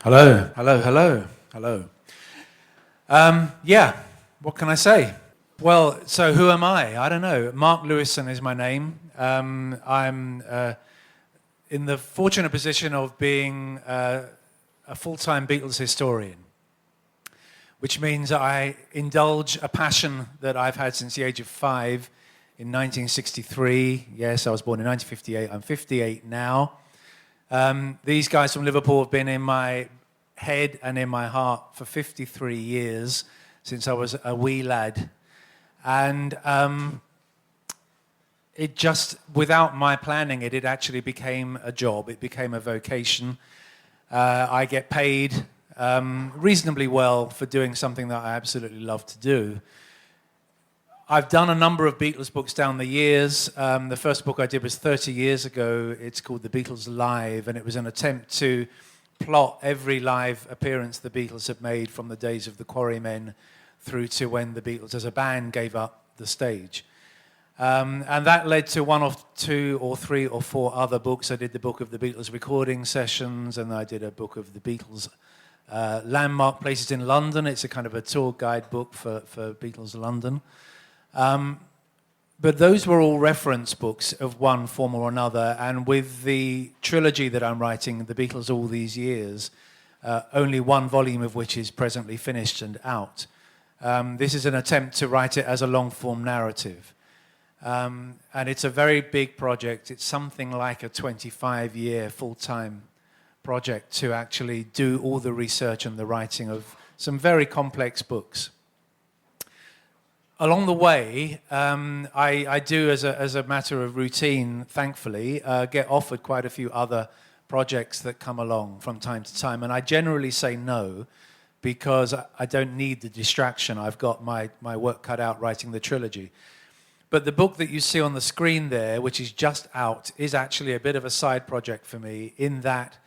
Hello, hello, hello, hello. Yeah, what can I say? Well, so who am I? I don't know. Mark Lewisohn is my name. I'm in the fortunate position of being a full-time Beatles historian, which means I indulge a passion that I've had since the age of 5 in 1963. Yes, I was born in 1958. I'm 58 now. These guys from Liverpool have been in my head and in my heart for 53 years, since I was a wee lad. And it just, without my planning it, it actually became a job. It became a vocation. I get paid reasonably well for doing something that I absolutely love to do. I've done a number of Beatles books down the years. The first book I did was 30 years ago. It's called The Beatles Live, and it was an attempt to plot every live appearance the Beatles had made from the days of the Quarrymen through to when the Beatles as a band gave up the stage. And that led to one or two or three or four other books. I did the book of the Beatles Recording Sessions, and I did a book of the Beatles Landmark Places in London. It's a kind of a tour guide book for Beatles London. But those were all reference books of one form or another, and with the trilogy that I'm writing, The Beatles All These Years, only one volume of which is presently finished and out. This is an attempt to write it as a long-form narrative. And it's a very big project. It's something like a 25-year full-time project to actually do all the research and the writing of some very complex books. Along the way, I do, as a matter of routine, thankfully, get offered quite a few other projects that come along from time to time. And I generally say no, because I don't need the distraction. I've got my work cut out writing the trilogy. But the book that you see on the screen there, which is just out, is actually a bit of a side project for me, in that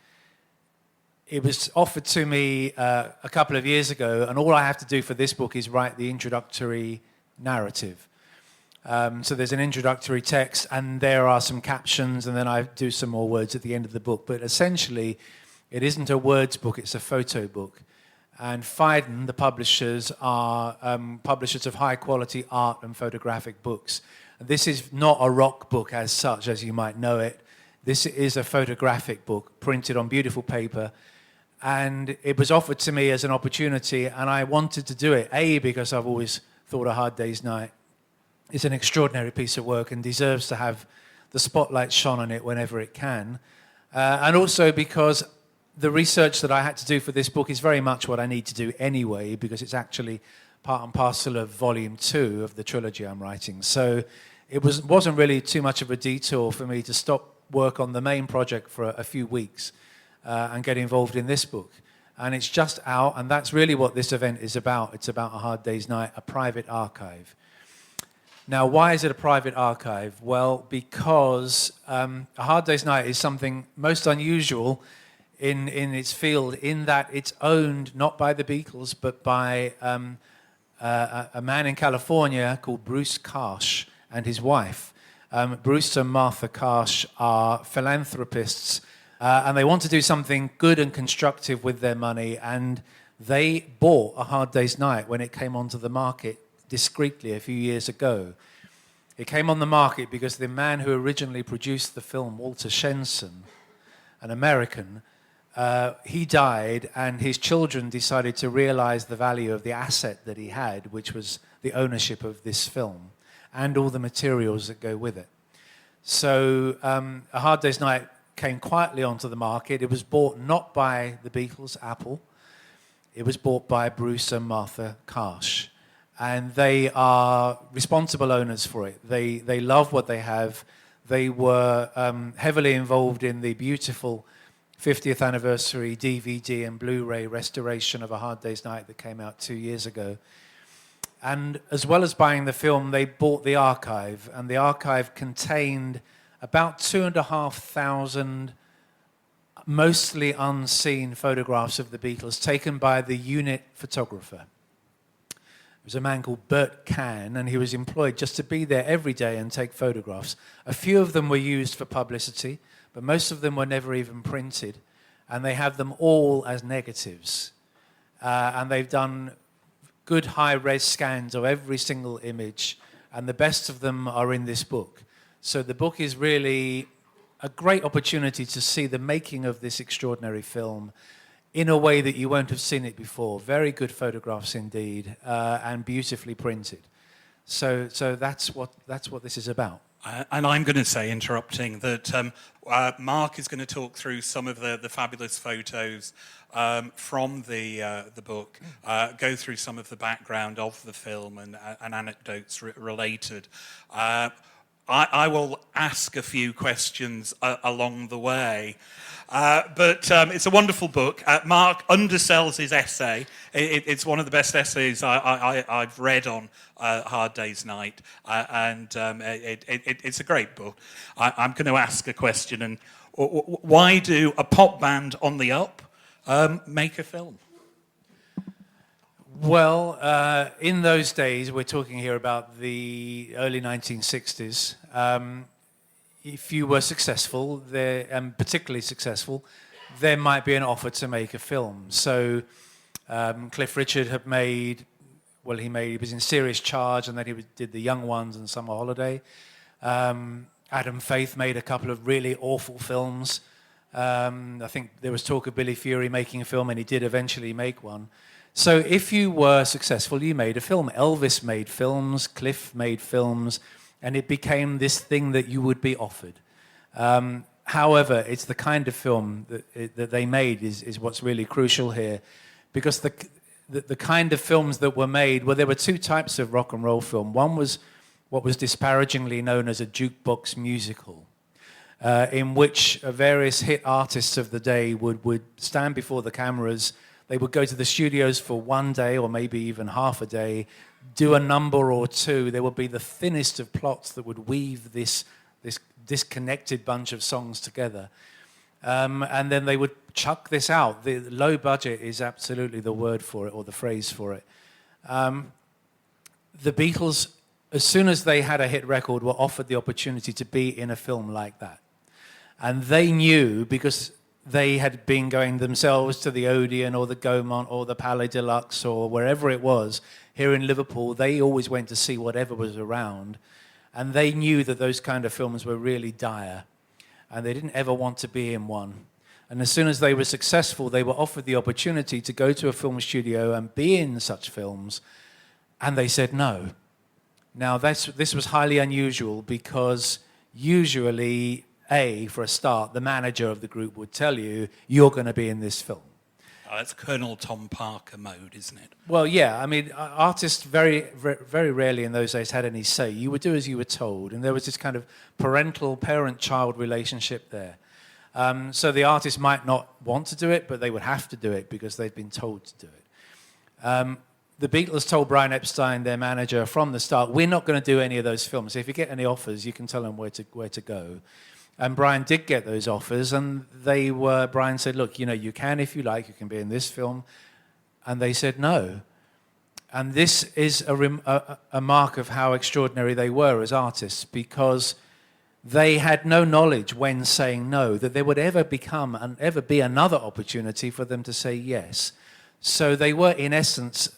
it was offered to me a couple of years ago, and all I have to do for this book is write the introductory narrative. So there's an introductory text, and there are some captions, and then I do some more words at the end of the book. But essentially, it isn't a words book, it's a photo book. And Phaidon, the publishers, are publishers of high-quality art and photographic books. This is not a rock book as such, as you might know it. This is a photographic book, printed on beautiful paper. And it was offered to me as an opportunity, and I wanted to do it, A, because I've always thought A Hard Day's Night is an extraordinary piece of work and deserves to have the spotlight shone on it whenever it can. And also because the research that I had to do for this book is very much what I need to do anyway, because it's actually part and parcel of volume 2 of the trilogy I'm writing. So it wasn't really too much of a detour for me to stop work on the main project for a few weeks and get involved in this book. And it's just out, and that's really what this event is about. It's about A Hard Day's Night, a private archive. Now, why is it a private archive? Well, because A Hard Day's Night is something most unusual in its field, in that it's owned not by the Beatles, but by a man in California called Bruce Karsh and his wife. Bruce and Martha Karsh are philanthropists, and they want to do something good and constructive with their money, and they bought A Hard Day's Night when it came onto the market discreetly a few years ago. It came on the market because the man who originally produced the film, Walter Shenson, an American, he died, and his children decided to realize the value of the asset that he had, which was the ownership of this film and all the materials that go with it. So A Hard Day's Night came quietly onto the market. It was bought not by the Beatles, Apple. It was bought by Bruce and Martha Karsh. And they are responsible owners for it. They love what they have. They were heavily involved in the beautiful 50th anniversary DVD and Blu-ray restoration of A Hard Day's Night that came out 2 years ago. And as well as buying the film, they bought the archive. And the archive contained about 2,500 mostly unseen photographs of the Beatles taken by the unit photographer. It was a man called Bert Cann, and he was employed just to be there every day and take photographs. A few of them were used for publicity, but most of them were never even printed. and they have them all as negatives. And they've done good high-res scans of every single image, and the best of them are in this book. So the book is really a great opportunity to see the making of this extraordinary film in a way that you won't have seen it before. Very good photographs indeed, and beautifully printed. So that's what this is about. And I'm going to say, interrupting, that Mark is going to talk through some of the fabulous photos from the book, go through some of the background of the film and anecdotes related. I will ask a few questions along the way. But it's a wonderful book. Mark undersells his essay. It's one of the best essays I've read on Hard Day's Night. And it's a great book. I'm going to ask a question. And why do a pop band on the up make a film? Well, in those days, we're talking here about the early 1960s, if you were successful, and particularly successful, there might be an offer to make a film. So Cliff Richard had made, he was in Serious Charge, and then he did The Young Ones and Summer Holiday. Adam Faith made a couple of really awful films. I think there was talk of Billy Fury making a film, and he did eventually make one. So if you were successful, you made a film. Elvis made films, Cliff made films, and it became this thing that you would be offered. However, it's the kind of film that they made is what's really crucial here, because the kind of films that were made, well, there were two types of rock and roll film. One was what was disparagingly known as a jukebox musical, in which various hit artists of the day would stand before the cameras. They would go to the studios for one day or maybe even half a day, do a number or two. There would be the thinnest of plots that would weave this disconnected bunch of songs together. And then they would chuck this out. The low budget is absolutely the word for it, or the phrase for it. The Beatles, as soon as they had a hit record, were offered the opportunity to be in a film like that. And they knew, because they had been going themselves to the Odeon or the Gaumont or the Palais Deluxe or wherever it was here in Liverpool. They always went to see whatever was around, and they knew that those kind of films were really dire, and they didn't ever want to be in one. And as soon as they were successful, they were offered the opportunity to go to a film studio and be in such films, and they said no. Now, this was highly unusual, because usually, for a start, the manager of the group would tell you, you're going to be in this film. Oh, that's Colonel Tom Parker mode, isn't it? Well, yeah. I mean, artists very, very rarely in those days had any say. You would do as you were told, and there was this kind of parent-child relationship there. So the artist might not want to do it, but they would have to do it because they'd been told to do it. The Beatles told Brian Epstein, their manager, from the start, we're not going to do any of those films. If you get any offers, you can tell them where to go. And Brian did get those offers, and Brian said, look, you can if you like, you can be in this film. And they said no. And this is a mark of how extraordinary they were as artists, because they had no knowledge when saying no that there would ever be another opportunity for them to say yes. So they were, in essence,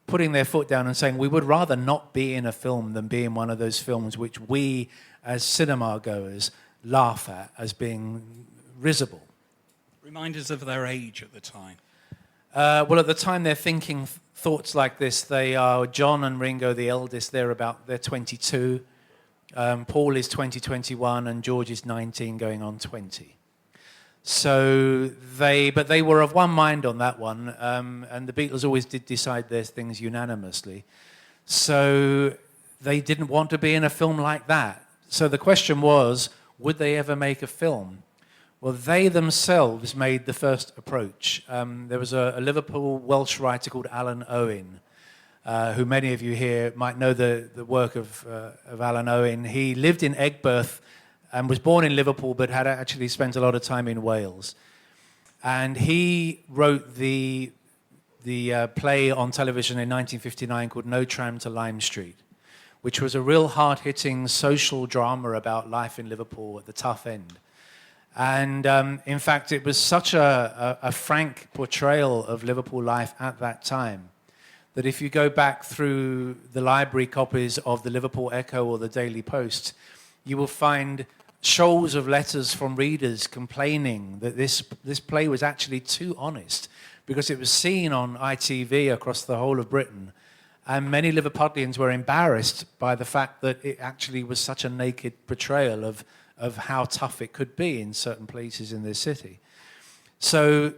putting their foot down and saying, we would rather not be in a film than be in one of those films which we, as cinema goers, laugh at as being risible. Remind us of their age at the time. Well, at the time they're thinking thoughts like this. They are John and Ringo, the eldest. They're 22. Paul is 21, and George is 19, going on 20. So they were of one mind on that one, and the Beatles always did decide their things unanimously. So they didn't want to be in a film like that. So the question was, would they ever make a film? Well, they themselves made the first approach. There was a Liverpool Welsh writer called Alan Owen, who many of you here might know the work of Alan Owen. He lived in Aigburth and was born in Liverpool, but had actually spent a lot of time in Wales. And he wrote the play on television in 1959 called No Tram to Lime Street, which was a real hard-hitting social drama about life in Liverpool at the tough end. And in fact, it was such a frank portrayal of Liverpool life at that time that if you go back through the library copies of the Liverpool Echo or the Daily Post, you will find shoals of letters from readers complaining that this play was actually too honest because it was seen on ITV across the whole of Britain. And many Liverpudlians were embarrassed by the fact that it actually was such a naked portrayal of how tough it could be in certain places in this city. So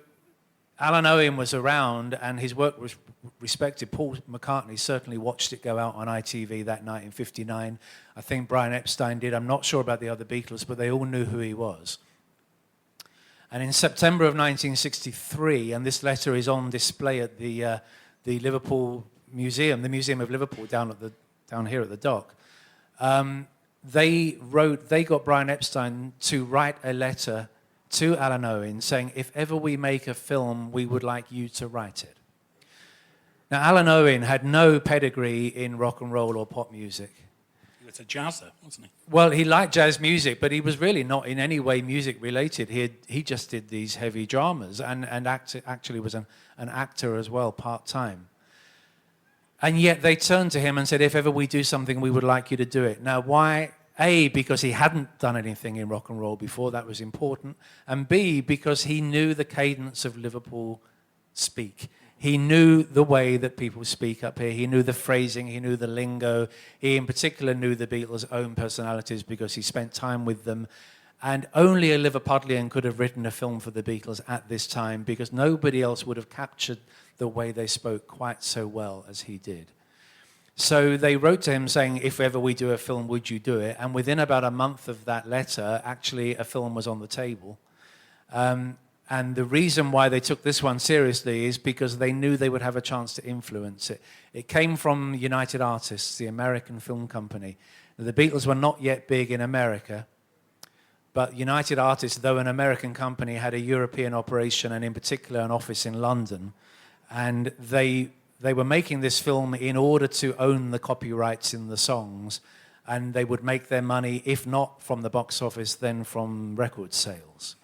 Alan Owen was around and his work was respected. Paul McCartney certainly watched it go out on ITV that night in '59. I think Brian Epstein did. I'm not sure about the other Beatles, but they all knew who he was. And in September of 1963, and this letter is on display at the Liverpool Museum, the Museum of Liverpool down here at the dock, they got Brian Epstein to write a letter to Alan Owen saying, if ever we make a film, we would like you to write it. Now, Alan Owen had no pedigree in rock and roll or pop music. He was a jazzer, wasn't he? Well, he liked jazz music, but he was really not in any way music related. He just did these heavy dramas and actually was an actor as well, part-time. And yet they turned to him and said, if ever we do something, we would like you to do it. Now, why? A, because he hadn't done anything in rock and roll before, that was important. And B, because he knew the cadence of Liverpool speak. He knew the way that people speak up here. He knew the phrasing, he knew the lingo. He in particular knew the Beatles' own personalities because he spent time with them. And only a Liverpudlian could have written a film for the Beatles at this time because nobody else would have captured the way they spoke quite so well as he did. So they wrote to him saying, if ever we do a film, would you do it? And within about a month of that letter, actually a film was on the table. And the reason why they took this one seriously is because they knew they would have a chance to influence it. It came from United Artists, the American film company. The Beatles were not yet big in America, but United Artists, though an American company, had a European operation and in particular an office in London. And they were making this film in order to own the copyrights in the songs, and they would make their money, if not from the box office, then from record sales.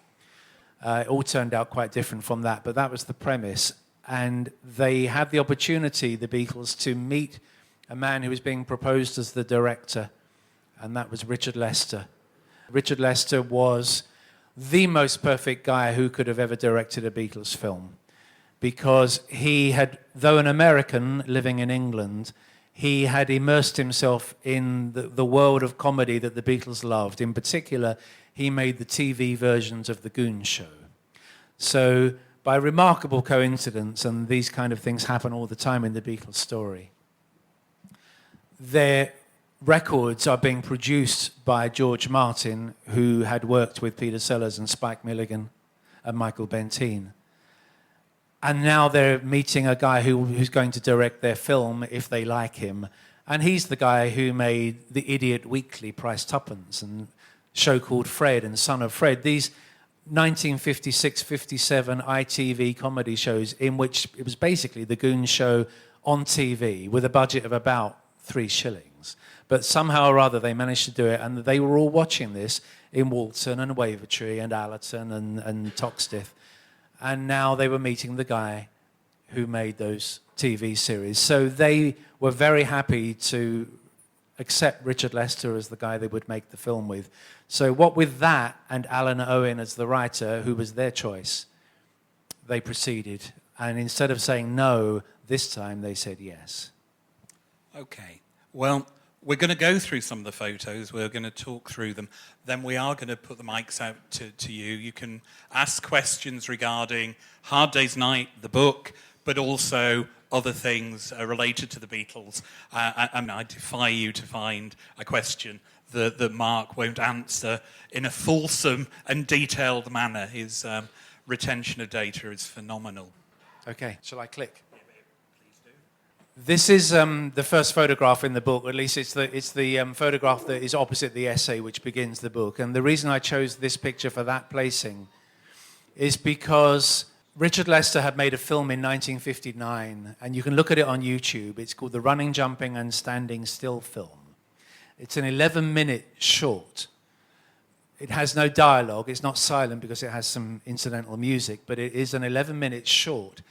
It all turned out quite different from that, but that was the premise. And they had the opportunity, the Beatles, to meet a man who was being proposed as the director, and that was Richard Lester. Richard Lester was the most perfect guy who could have ever directed a Beatles film, because he had, though an American living in England, he had immersed himself in the world of comedy that the Beatles loved. In particular, he made the TV versions of The Goon Show. So, by remarkable coincidence, and these kind of things happen all the time in the Beatles story, their records are being produced by George Martin, who had worked with Peter Sellers and Spike Milligan and Michael Bentine. And now they're meeting a guy who's going to direct their film if they like him. And he's the guy who made The Idiot Weekly, Price Tuppence, and Show Called Fred and Son of Fred. These 1956-57 ITV comedy shows in which it was basically the Goon Show on TV with a budget of about 3 shillings. But somehow or other they managed to do it, and they were all watching this in Walton and Wavertree and Allerton and Toxteth. And now they were meeting the guy who made those TV series. So they were very happy to accept Richard Lester as the guy they would make the film with. So what with that and Alan Owen as the writer, who was their choice, they proceeded. And instead of saying no, this time they said yes. Okay. Well, we're going to go through some of the photos. We're going to talk through them. Then we are going to put the mics out to you. You can ask questions regarding Hard Day's Night, the book, but also other things related to the Beatles. I defy you to find a question that Mark won't answer in a fulsome and detailed manner. His retention of data is phenomenal. Okay, shall I click? This is the first photograph in the book, or at least it's the photograph that is opposite the essay which begins the book. And the reason I chose this picture for that placing is because Richard Lester had made a film in 1959, and you can look at it on YouTube. It's called The Running, Jumping and Standing Still Film. It's an 11-minute short. It has no dialogue. It's not silent because it has some incidental music, but it is an 11-minute short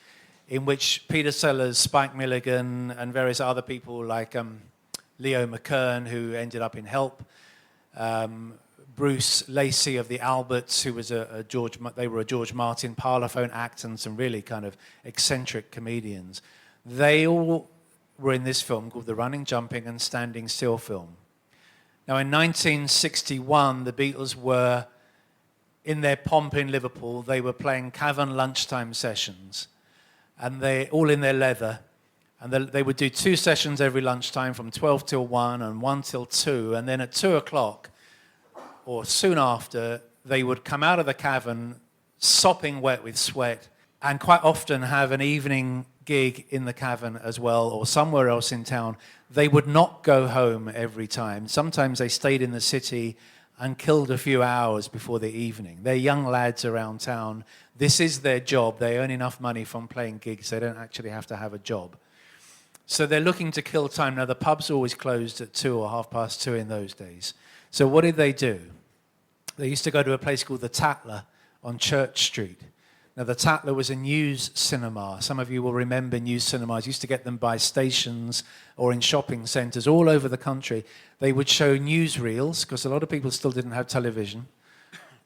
in which Peter Sellers, Spike Milligan, and various other people like Leo McKern, who ended up in Help, Bruce Lacey of the Alberts, who was a George Martin parlophone act, and some really kind of eccentric comedians. They all were in this film called the Running, Jumping and Standing Still film. Now, in 1961, the Beatles were in their pomp in Liverpool. They were playing cavern lunchtime sessions, and they all in their leather. And they would do 2 sessions every lunchtime from 12 till 1 and 1 till 2. And then at 2 o'clock, or soon after, they would come out of the cavern sopping wet with sweat, and quite often have an evening gig in the cavern as well, or somewhere else in town. They would not go home every time. Sometimes they stayed in the city and killed a few hours before the evening. They're young lads around town. This is their job. They earn enough money from playing gigs. They don't actually have to have a job. So they're looking to kill time. Now, the pub's always closed at 2 or 2:30 in those days. So what did they do? They used to go to a place called the Tatler on Church Street. Now, the Tatler was a news cinema. Some of you will remember news cinemas. You used to get them by stations or in shopping centres all over the country. They would show newsreels, because a lot of people still didn't have television.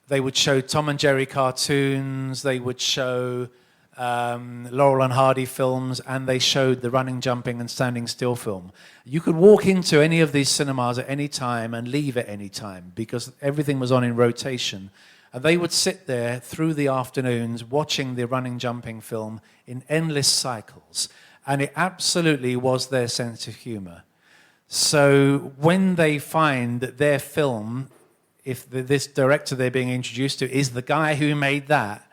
They would show Tom and Jerry cartoons. They would show Laurel and Hardy films, and they showed the Running, Jumping and Standing Still film. You could walk into any of these cinemas at any time and leave at any time because everything was on in rotation. And they would sit there through the afternoons watching the Running, Jumping film in endless cycles. And it absolutely was their sense of humor. So when they find that their film, if this director they're being introduced to is the guy who made that,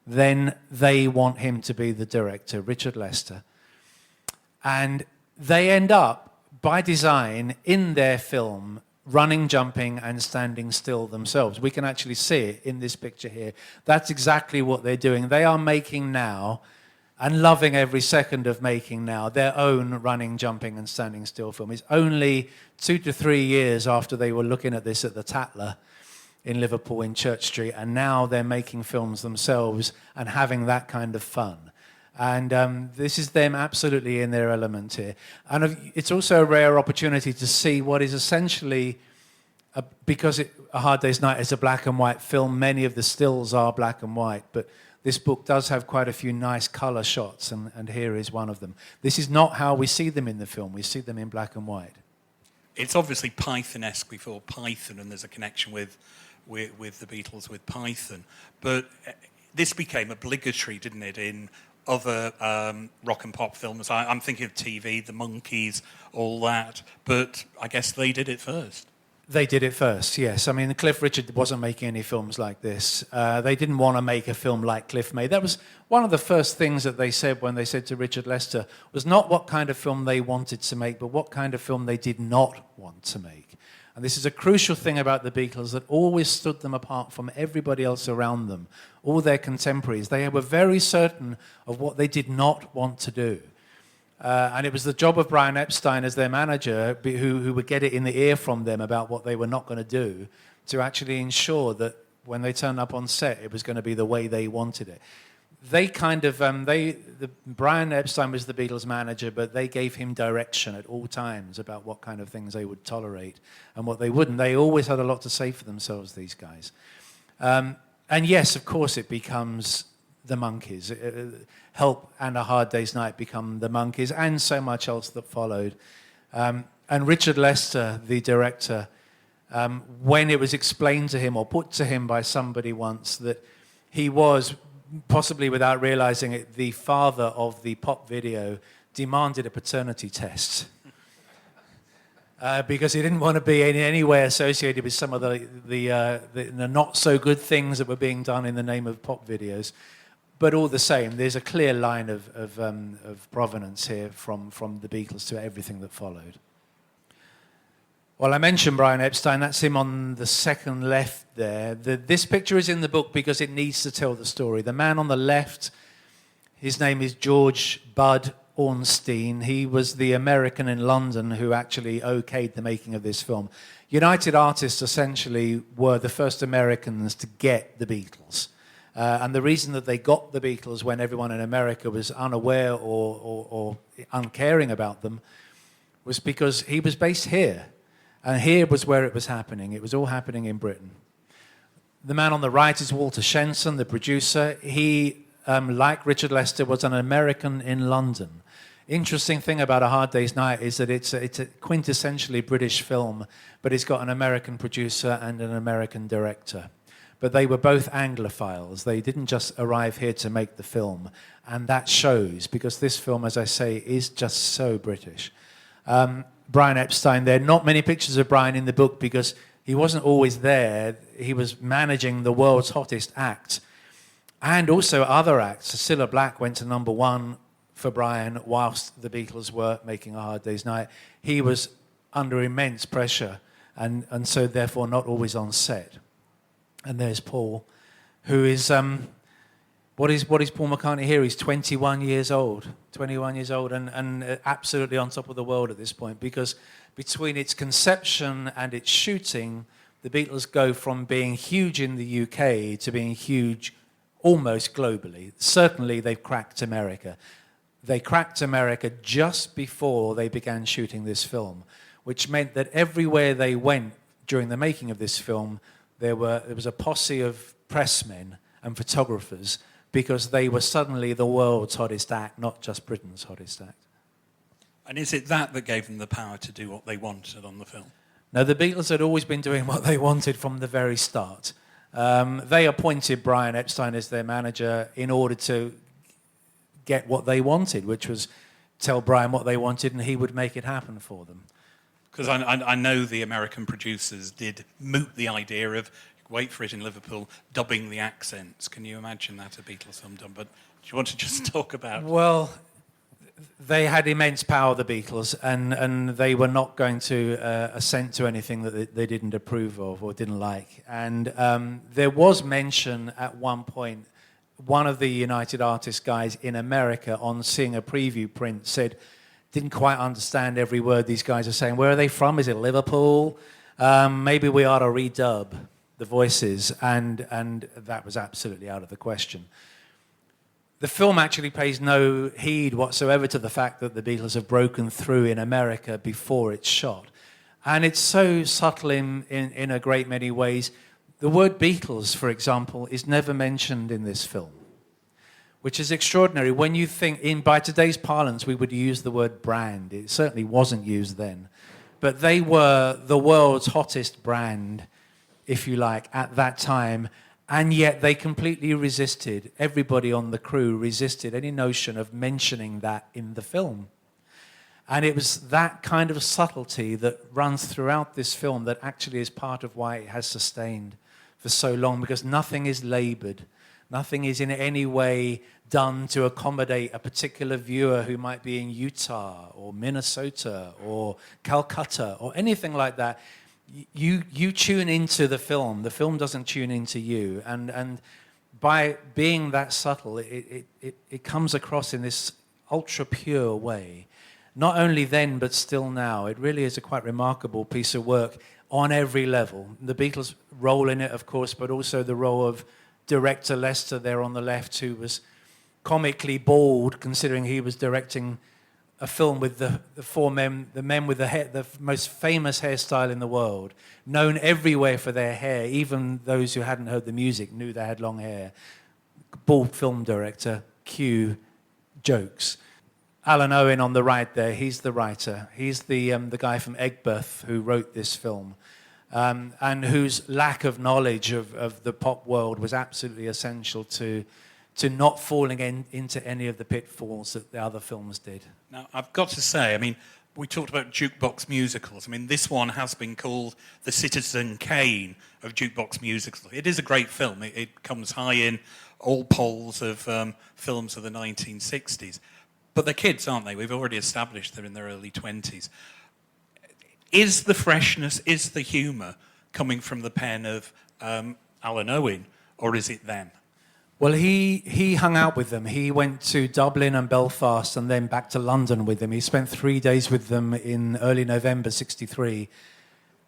then they want him to be the director, Richard Lester. And they end up, by design, in their film, running, jumping, and standing still themselves. We can actually see it in this picture here. That's exactly what they're doing. They are making now, and loving every second of making now, their own running, jumping, and standing still film. It's only 2 to 3 years after they were looking at this at the Tatler in Liverpool in Church Street, and now they're making films themselves and having that kind of fun. And this is them absolutely in their element here. And it's also a rare opportunity to see what is essentially, because A Hard Day's Night is a black and white film, many of the stills are black and white, but this book does have quite a few nice colour shots, and here is one of them. This is not how we see them in the film. We see them in black and white. It's obviously Python-esque before Python, and there's a connection with the Beatles with Python. But this became obligatory, didn't it, in other rock and pop films? I'm thinking of TV, the Monkees, all that. But I guess they did it first. They did it first, yes. I mean, Cliff Richard wasn't making any films like this. They didn't want to make a film like Cliff made. That was one of the first things that they said when they said to Richard Lester, was not what kind of film they wanted to make, but what kind of film they did not want to make. And this is a crucial thing about the Beatles that always stood them apart from everybody else around them, all their contemporaries. They were very certain of what they did not want to do. And it was the job of Brian Epstein as their manager, who would get it in the ear from them about what they were not going to do, to actually ensure that when they turned up on set, it was going to be the way they wanted it. They kind of, Brian Epstein was the Beatles manager, but they gave him direction at all times about what kind of things they would tolerate and what they wouldn't. They always had a lot to say for themselves, these guys. And yes, of course, it becomes the Monkees. Help and A Hard Day's Night become the Monkees, and so much else that followed. And Richard Lester, the director, when it was explained to him or put to him by somebody once that he was, possibly without realizing it, the father of the pop video, demanded a paternity test. Because he didn't want to be in any way associated with some of the not so good things that were being done in the name of pop videos. But all the same, there's a clear line of provenance here from the Beatles to everything that followed. Well, I mentioned Brian Epstein. That's him on the second left there. This picture is in the book because it needs to tell the story. The man on the left, his name is George Bud Ornstein. He was the American in London who actually okayed the making of this film. United Artists essentially were the first Americans to get the Beatles. And the reason that they got the Beatles when everyone in America was unaware or uncaring about them was because he was based here. And here was where it was happening. It was all happening in Britain. The man on the right is Walter Shenson, the producer. He, like Richard Lester, was an American in London. Interesting thing about A Hard Day's Night is that it's a quintessentially British film, but it's got an American producer and an American director. But they were both Anglophiles. They didn't just arrive here to make the film. And that shows, because this film, as I say, is just so British. Brian Epstein, there are not many pictures of Brian in the book because he wasn't always there. He was managing the world's hottest act. And also other acts. Cilla Black went to #1 for Brian whilst the Beatles were making A Hard Day's Night. He was under immense pressure and so therefore not always on set. And there's Paul, who is, what is Paul McCartney here? He's 21 years old, and absolutely on top of the world at this point, because between its conception and its shooting, the Beatles go from being huge in the UK to being huge almost globally. Certainly they've cracked America. They cracked America just before they began shooting this film, which meant that everywhere they went during the making of this film, there was a posse of pressmen and photographers because they were suddenly the world's hottest act, not just Britain's hottest act. And is it that gave them the power to do what they wanted on the film? No, the Beatles had always been doing what they wanted from the very start. They appointed Brian Epstein as their manager in order to get what they wanted, which was tell Brian what they wanted and he would make it happen for them. Because I know the American producers did moot the idea of, wait for it in Liverpool, dubbing the accents. Can you imagine that, a Beatles film done? But do you want to just talk about... Well, they had immense power, the Beatles, and they were not going to assent to anything that they didn't approve of or didn't like. And there was mention at one point, one of the United Artists guys in America on seeing a preview print said, didn't quite understand every word these guys are saying. Where are they from? Is it Liverpool? Maybe we ought to redub the voices, and that was absolutely out of the question. The film actually pays no heed whatsoever to the fact that the Beatles have broken through in America before it's shot. And it's so subtle in a great many ways. The word Beatles, for example, is never mentioned in this film, which is extraordinary. When you think, by today's parlance, we would use the word brand. It certainly wasn't used then. But they were the world's hottest brand, if you like, at that time. And yet they completely resisted, everybody on the crew resisted any notion of mentioning that in the film. And it was that kind of subtlety that runs throughout this film that actually is part of why it has sustained for so long, because nothing is labored. Nothing is in any way done to accommodate a particular viewer who might be in Utah or Minnesota or Calcutta or anything like that. You tune into the film doesn't tune into you, and by being that subtle, it comes across in this ultra pure way. Not only then, but still now. It really is a quite remarkable piece of work on every level. The Beatles' role in it, of course, but also the role of director Lester there on the left, who was comically bald, considering he was directing a film with the men with the most famous hairstyle in the world, known everywhere for their hair. Even those who hadn't heard the music knew they had long hair. Bald film director, cue jokes. Alan Owen on the right there, he's the writer. He's the guy from Egbert who wrote this film, and whose lack of knowledge of the pop world was absolutely essential to not falling into any of the pitfalls that the other films did. Now, I've got to say, I mean, we talked about jukebox musicals. I mean, this one has been called the Citizen Kane of jukebox musicals. It is a great film. It comes high in all polls of films of the 1960s. But they're kids, aren't they? We've already established they're in their early 20s. Is the freshness, is the humour coming from the pen of Alan Owen, or is it them? Well, he hung out with them. He went to Dublin and Belfast and then back to London with them. He spent 3 days with them in early November '63.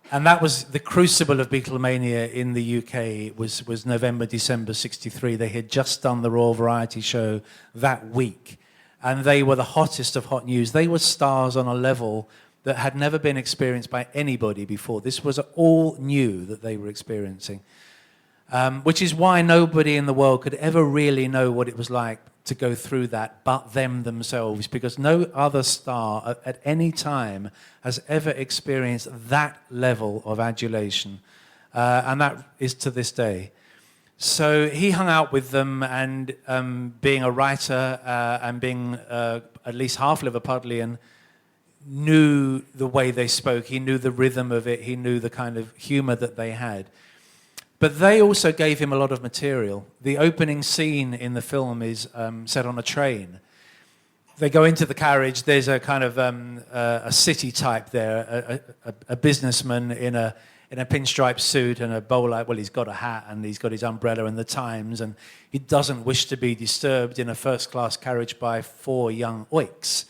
And that was the crucible of Beatlemania in the UK was November, December 63. They had just done the Royal Variety Show that week. And they were the hottest of hot news. They were stars on a level that had never been experienced by anybody before. This was all new that they were experiencing. Which is why nobody in the world could ever really know what it was like to go through that but them themselves, because no other star at any time has ever experienced that level of adulation, and that is to this day. So he hung out with them, and being a writer and being at least half Liverpudlian, knew the way they spoke, he knew the rhythm of it, he knew the kind of humour that they had. But they also gave him a lot of material. The opening scene in the film is set on a train. They go into the carriage. There's a kind of a city type there, a businessman in a pinstripe suit and a bowler. Well, he's got a hat and he's got his umbrella and the Times, and he doesn't wish to be disturbed in a first-class carriage by 4 young oiks.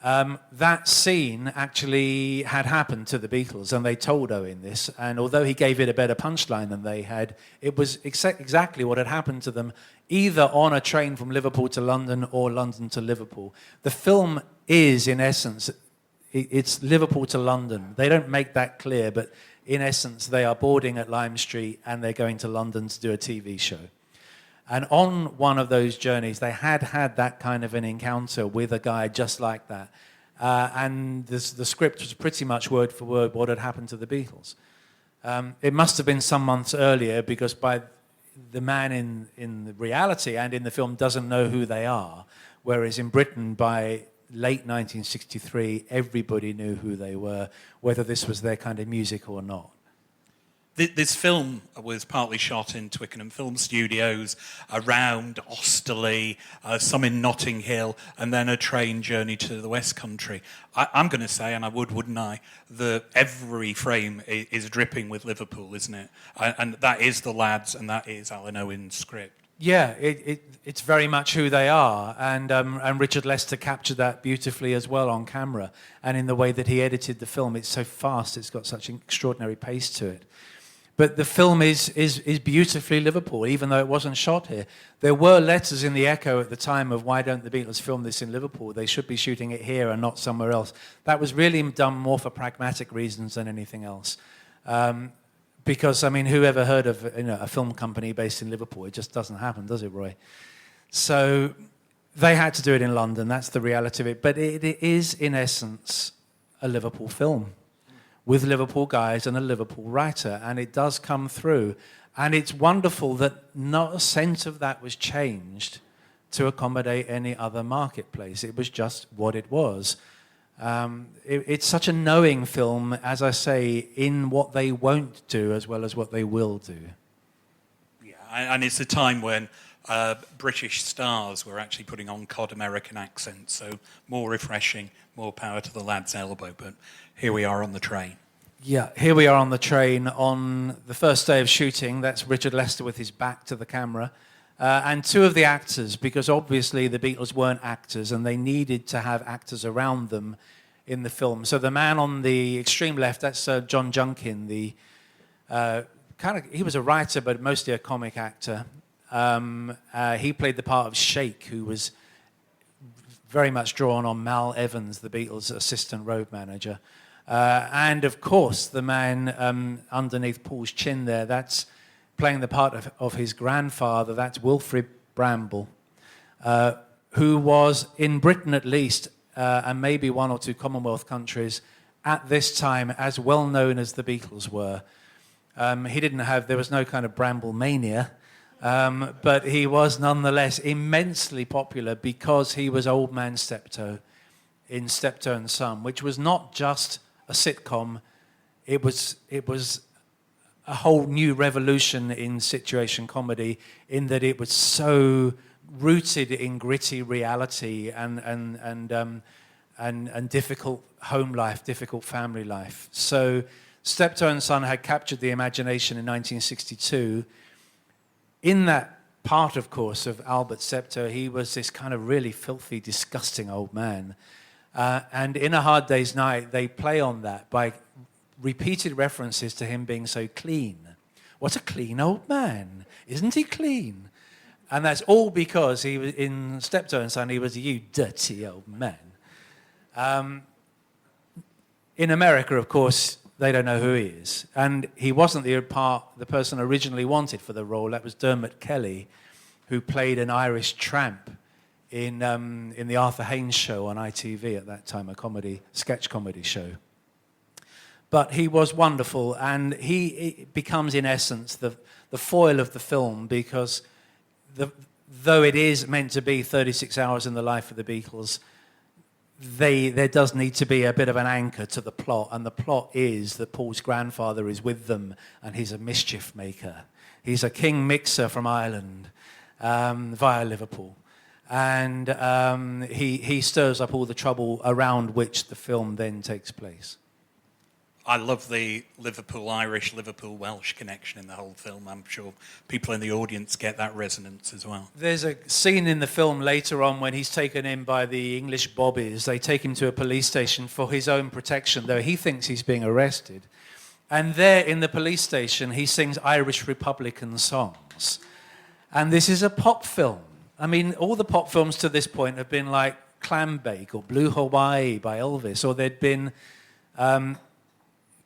That scene actually had happened to the Beatles, and they told Owen this, and although he gave it a better punchline than they had, it was exactly what had happened to them, either on a train from Liverpool to London or London to Liverpool. The film is, in essence, it's Liverpool to London. They don't make that clear, but in essence, they are boarding at Lime Street and they're going to London to do a TV show. And on one of those journeys, they had that kind of an encounter with a guy just like that. And the script was pretty much word for word what had happened to the Beatles. It must have been some months earlier, because by the man in the reality and in the film doesn't know who they are, whereas in Britain, by late 1963, everybody knew who they were, whether this was their kind of music or not. This film was partly shot in Twickenham Film Studios, around Osterley, some in Notting Hill, and then a train journey to the West Country. I'm going to say, and I wouldn't I, that every frame is dripping with Liverpool, isn't it? And that is the lads, and that is Alan Owen's script. Yeah, it's very much who they are, and Richard Lester captured that beautifully as well on camera, and in the way that he edited the film. It's so fast, it's got such an extraordinary pace to it. But the film is beautifully Liverpool, even though it wasn't shot here. There were letters in the Echo at the time of, why don't the Beatles film this in Liverpool? They should be shooting it here and not somewhere else. That was really done more for pragmatic reasons than anything else. Because, I mean, who ever heard of a film company based in Liverpool? It just doesn't happen, does it, Roy? So they had to do it in London. That's the reality of it. But it is, in essence, a Liverpool film, with Liverpool guys and a Liverpool writer, and it does come through. And it's wonderful that not a cent of that was changed to accommodate any other marketplace. It was just what it was. It's such a knowing film, as I say, in what they won't do as well as what they will do. Yeah, and it's a time when British stars were actually putting on cod American accents, so more refreshing, more power to the lad's elbow. But here we are on the train. Yeah, here we are on the train on the first day of shooting. That's Richard Lester with his back to the camera. And 2 of the actors, because obviously the Beatles weren't actors and they needed to have actors around them in the film. So the man on the extreme left, that's John Junkin, he was a writer but mostly a comic actor. He played the part of Shake, who was very much drawn on Mal Evans, the Beatles' assistant road manager. And of course, the man underneath Paul's chin there, that's playing the part of his grandfather, that's Wilfrid Bramble, who was, in Britain at least, and maybe 1 or 2 Commonwealth countries, at this time as well known as the Beatles were. There was no kind of Bramble mania, but he was nonetheless immensely popular because he was Old Man Steptoe in Steptoe and Son, which was not just a sitcom, it was a whole new revolution in situation comedy, in that it was so rooted in gritty reality and difficult home life, difficult family life. So Steptoe and Son had captured the imagination in 1962. In that part, of course, of Albert Steptoe, he was this kind of really filthy, disgusting old man. And in A Hard Day's Night, they play on that by repeated references to him being so clean. What a clean old man. Isn't he clean? And that's all because he was in Steptoe and Son, he was, you dirty old man. In America, of course, they don't know who he is. And he wasn't the person originally wanted for the role. That was Dermot Kelly, who played an Irish tramp in the Arthur Haynes show on ITV at that time, a sketch comedy show. But he was wonderful, and he becomes, in essence, the foil of the film, because though it is meant to be 36 hours in the life of the Beatles, there does need to be a bit of an anchor to the plot, and the plot is that Paul's grandfather is with them, and he's a mischief maker. He's a king mixer from Ireland via Liverpool. And he stirs up all the trouble around which the film then takes place. I love the Liverpool-Irish, Liverpool-Welsh connection in the whole film. I'm sure people in the audience get that resonance as well. There's a scene in the film later on when he's taken in by the English bobbies. They take him to a police station for his own protection, though he thinks he's being arrested. And there in the police station, he sings Irish Republican songs. And this is a pop film. I mean, all the pop films to this point have been like Clambake or Blue Hawaii by Elvis, or there'd been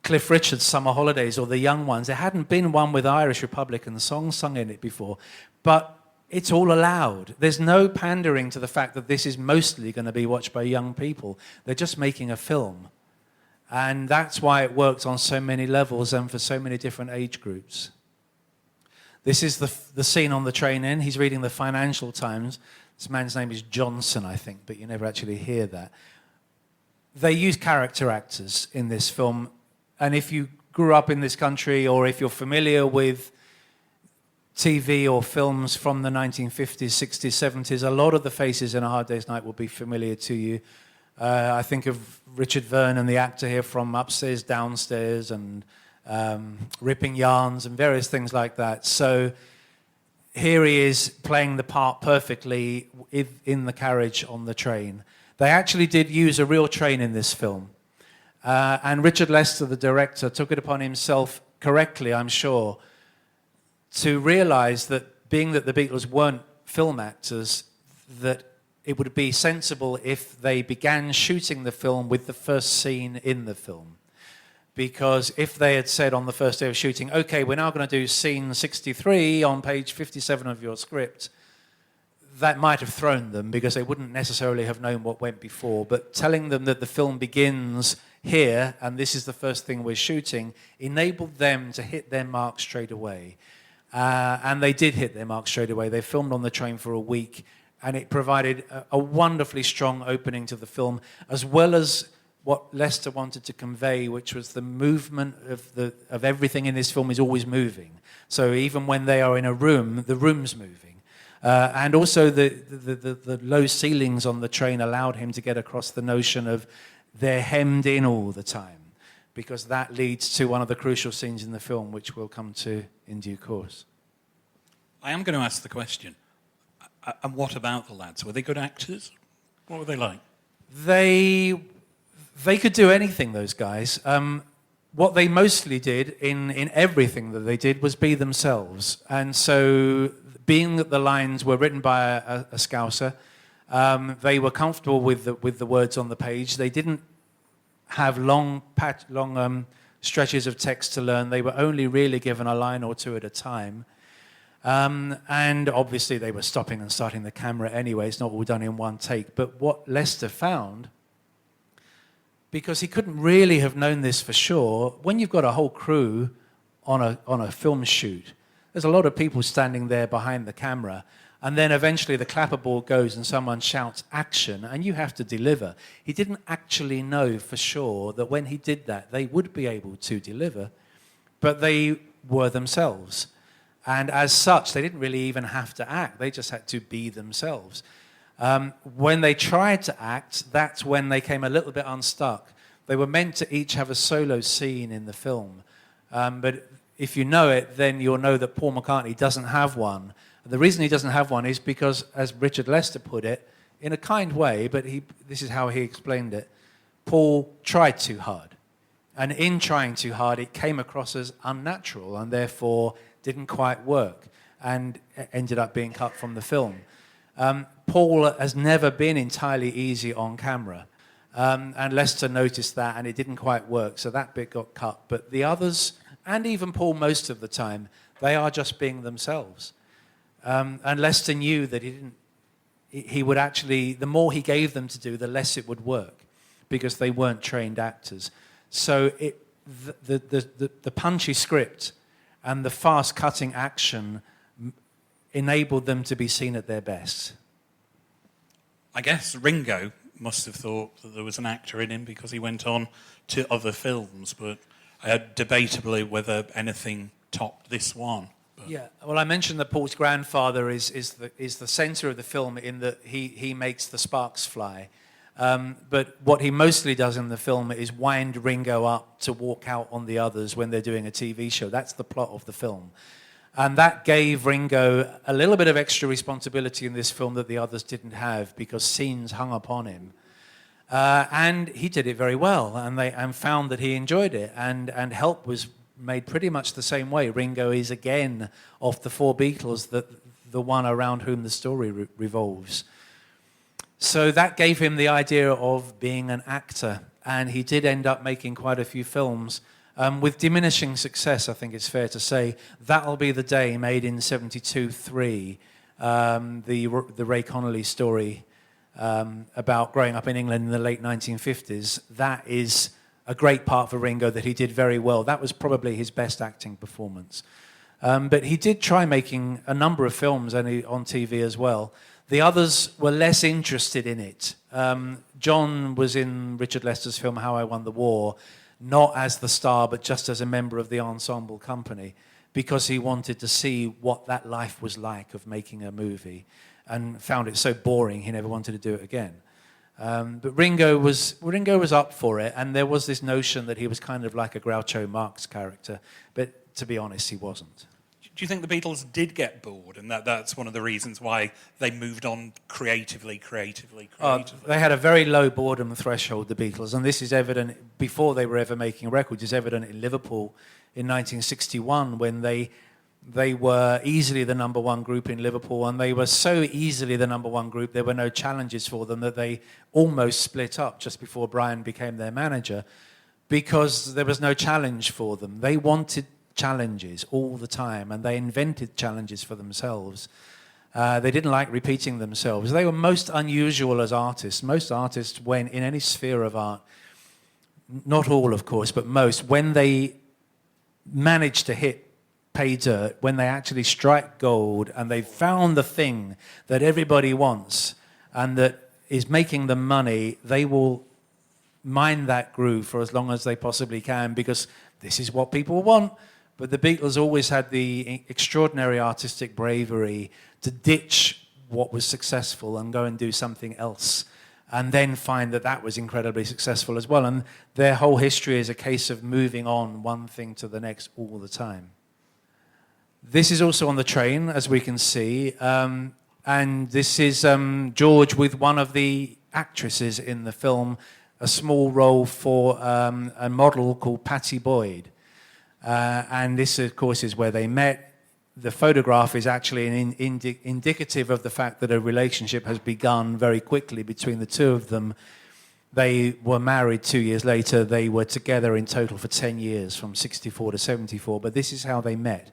Cliff Richard's Summer Holidays, or The Young Ones. There hadn't been one with Irish Republican songs sung in it before. But it's all allowed. There's no pandering to the fact that this is mostly going to be watched by young people. They're just making a film. And that's why it works on so many levels and for so many different age groups. This is the scene on the train in. He's reading the Financial Times. This man's name is Johnson, I think, but you never actually hear that. They use character actors in this film. And if you grew up in this country, or if you're familiar with TV or films from the 1950s, 60s, 70s, a lot of the faces in A Hard Day's Night will be familiar to you. I think of Richard Vernon, the actor here, from Upstairs, Downstairs, and Ripping Yarns and various things like that. So here he is playing the part perfectly in the carriage on the train. They actually did use a real train in this film. And Richard Lester, the director, took it upon himself, correctly, I'm sure, to realize that being that the Beatles weren't film actors, that it would be sensible if they began shooting the film with the first scene in the film. Because if they had said on the first day of shooting, okay, we're now going to do scene 63 on page 57 of your script, that might have thrown them, because they wouldn't necessarily have known what went before. But telling them that the film begins here, and this is the first thing we're shooting, enabled them to hit their mark straight away. And they did hit their mark straight away. They filmed on the train for a week, and it provided a wonderfully strong opening to the film, as well as what Lester wanted to convey, which was the movement of everything in this film is always moving. So even when they are in a room, the room's moving. And also the low ceilings on the train allowed him to get across the notion of they're hemmed in all the time, because that leads to one of the crucial scenes in the film, which we'll come to in due course. I am going to ask the question, and what about the lads? Were they good actors? What were they like? They could do anything, those guys. What they mostly did in everything that they did was be themselves. And so, being that the lines were written by a Scouser, they were comfortable with the words on the page. They didn't have long stretches of text to learn. They were only really given a line or two at a time. And obviously they were stopping and starting the camera anyway. It's not all done in one take. But what Lester found, because he couldn't really have known this for sure, when you've got a whole crew on a film shoot, there's a lot of people standing there behind the camera, and then eventually the clapperboard goes and someone shouts action, and you have to deliver. He didn't actually know for sure that when he did that, they would be able to deliver, but they were themselves. And as such, they didn't really even have to act. They just had to be themselves. When they tried to act, that's when they came a little bit unstuck. They were meant to each have a solo scene in the film, but if you know it, then you'll know that Paul McCartney doesn't have one. And the reason he doesn't have one is because, as Richard Lester put it, in a kind way, but this is how he explained it, Paul tried too hard. And in trying too hard, it came across as unnatural and therefore didn't quite work and ended up being cut from the film. Paul has never been entirely easy on camera. And Lester noticed that, and it didn't quite work, so that bit got cut. But the others, and even Paul most of the time, they are just being themselves. And Lester knew that he would actually, the more he gave them to do, the less it would work, because they weren't trained actors. So the punchy script and the fast-cutting action enabled them to be seen at their best. I guess Ringo must have thought that there was an actor in him because he went on to other films, but debatably whether anything topped this one. But. Yeah, well, I mentioned that Paul's grandfather is the centre of the film in that he makes the sparks fly. But what he mostly does in the film is wind Ringo up to walk out on the others when they're doing a TV show. That's the plot of the film. And that gave Ringo a little bit of extra responsibility in this film that the others didn't have, because scenes hung upon him. And he did it very well, and found that he enjoyed it. And Help was made pretty much the same way. Ringo is, again, of the four Beatles, the one around whom the story revolves. So that gave him the idea of being an actor. And he did end up making quite a few films. With diminishing success, I think it's fair to say. That'll Be the Day, made in 72-3, the Ray Connolly story about growing up in England in the late 1950s. That is a great part for Ringo that he did very well. That was probably his best acting performance. But he did try making a number of films on TV as well. The others were less interested in it. John was in Richard Lester's film How I Won the War, not as the star, but just as a member of the ensemble company, because he wanted to see what that life was like of making a movie, and found it so boring he never wanted to do it again. But Ringo was up for it, and there was this notion that he was kind of like a Groucho Marx character, but to be honest, he wasn't. Do you think the Beatles did get bored, and that's one of the reasons why they moved on creatively? They had a very low boredom threshold, the Beatles, and this is evident before they were ever making records. It's evident in Liverpool in 1961 when they were easily the number one group in Liverpool, and they were so easily the number one group, there were no challenges for them, that they almost split up just before Brian became their manager, because there was no challenge for them. They wanted challenges all the time, and they invented challenges for themselves. They didn't like repeating themselves. They were most unusual as artists. Most artists, when in any sphere of art, not all of course, but most, when they manage to hit pay dirt, when they actually strike gold and they've found the thing that everybody wants and that is making them money, they will mine that groove for as long as they possibly can, because this is what people want. But the Beatles always had the extraordinary artistic bravery to ditch what was successful and go and do something else, and then find that that was incredibly successful as well. And their whole history is a case of moving on one thing to the next all the time. This is also on the train, as we can see, and this is George with one of the actresses in the film, a small role for a model called Pattie Boyd. And this, of course, is where they met. The photograph is actually indicative of the fact that a relationship has begun very quickly between the two of them. They were married 2 years later. They were together in total for 10 years, from 64 to 74. But this is how they met.